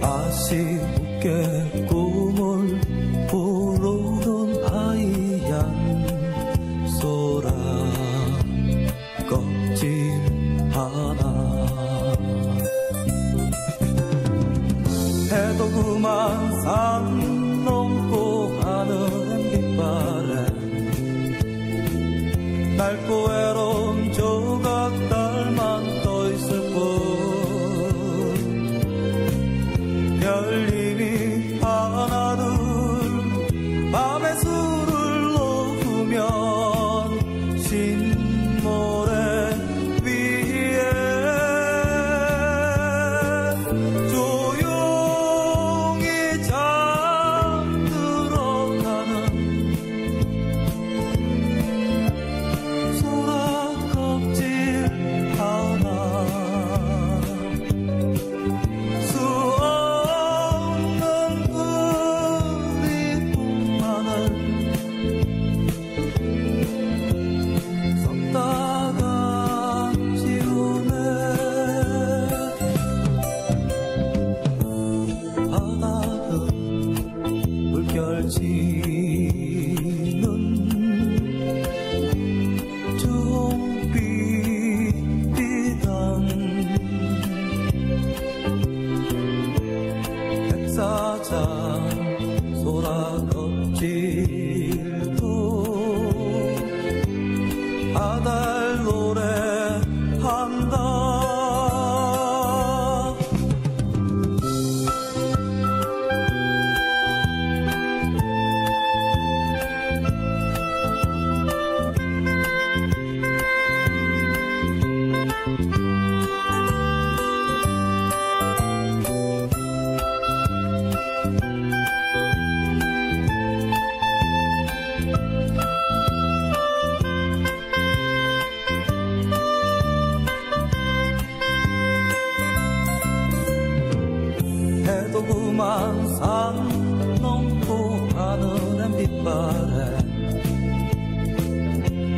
아쉽게 꿈을 부르는 하얀 소라 껍질 하나 해도 그만 산 넘고 하늘은 빛바래 낡고 외로운 조각달만 떠있을 뿐 별님이 하나둘 밤에 술을 놓으면 신모래 위에 조용히 잠들어가는 소라 껍질 하나 수 없는 그리움만을 썩다가 지우네 바다는 물결치는 종빛비단 백사장 소라 껍질도 아달 노래한다 해도 그만 산 넘고 하늘엔 빛바래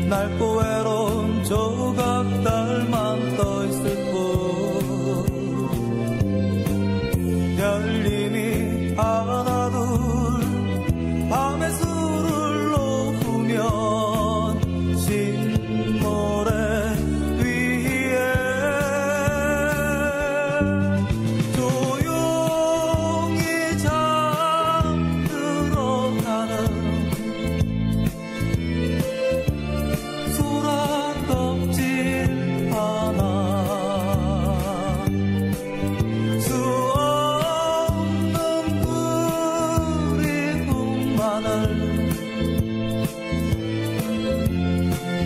낡고 외로운 조각달만 떠있을 뿐 별님이 하나둘 밤에 술을 놓으면 신모래 위에 조용히 잠들어가는 소라 껍질 하나 수 없는 그리움만을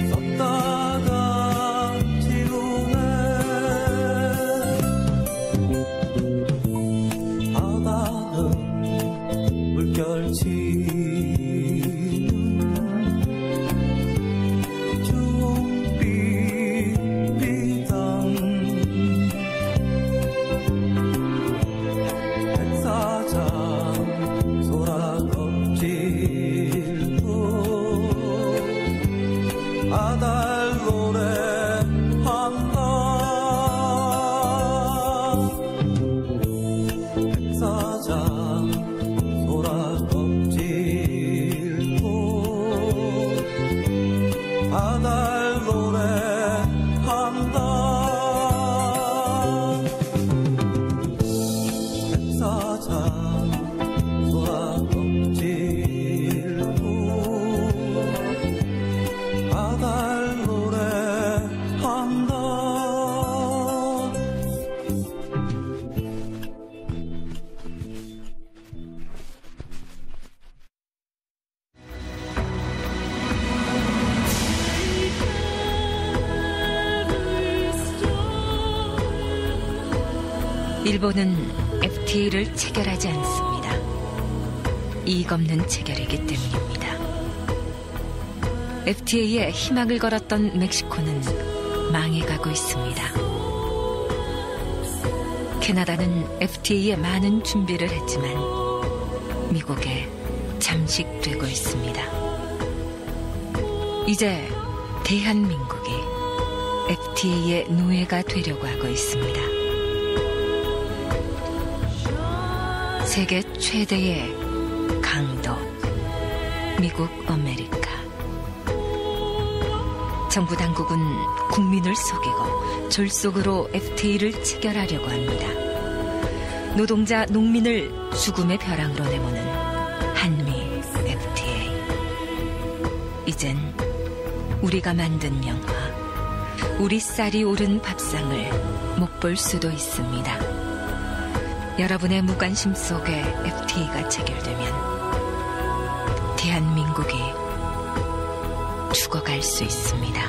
썩다가 지우네 바다는 물결치는 종빛비단 백사장 소라 껍질도 아달 노래한다 백사장 소라 껍질도 아달 노래한다 백사장 소라 껍질도 아달 노래한다 일본은 FTA를 체결하지 않습니다. 이익 없는 체결이기 때문입니다. FTA에 희망을 걸었던 멕시코는 망해가고 있습니다. 캐나다는 FTA에 많은 준비를 했지만 미국에 잠식되고 있습니다. 이제 대한민국이 FTA의 노예가 되려고 하고 있습니다. 세계 최대의 강도, 미국 아메리카. 정부 당국은 국민을 속이고 졸속으로 FTA를 체결하려고 합니다. 노동자, 농민을 죽음의 벼랑으로 내모는 한미 FTA. 이젠 우리가 만든 영화, 우리 쌀이 오른 밥상을 못 볼 수도 있습니다. 여러분의 무관심 속에 FTA가 체결되면 대한민국이 죽어갈 수 있습니다.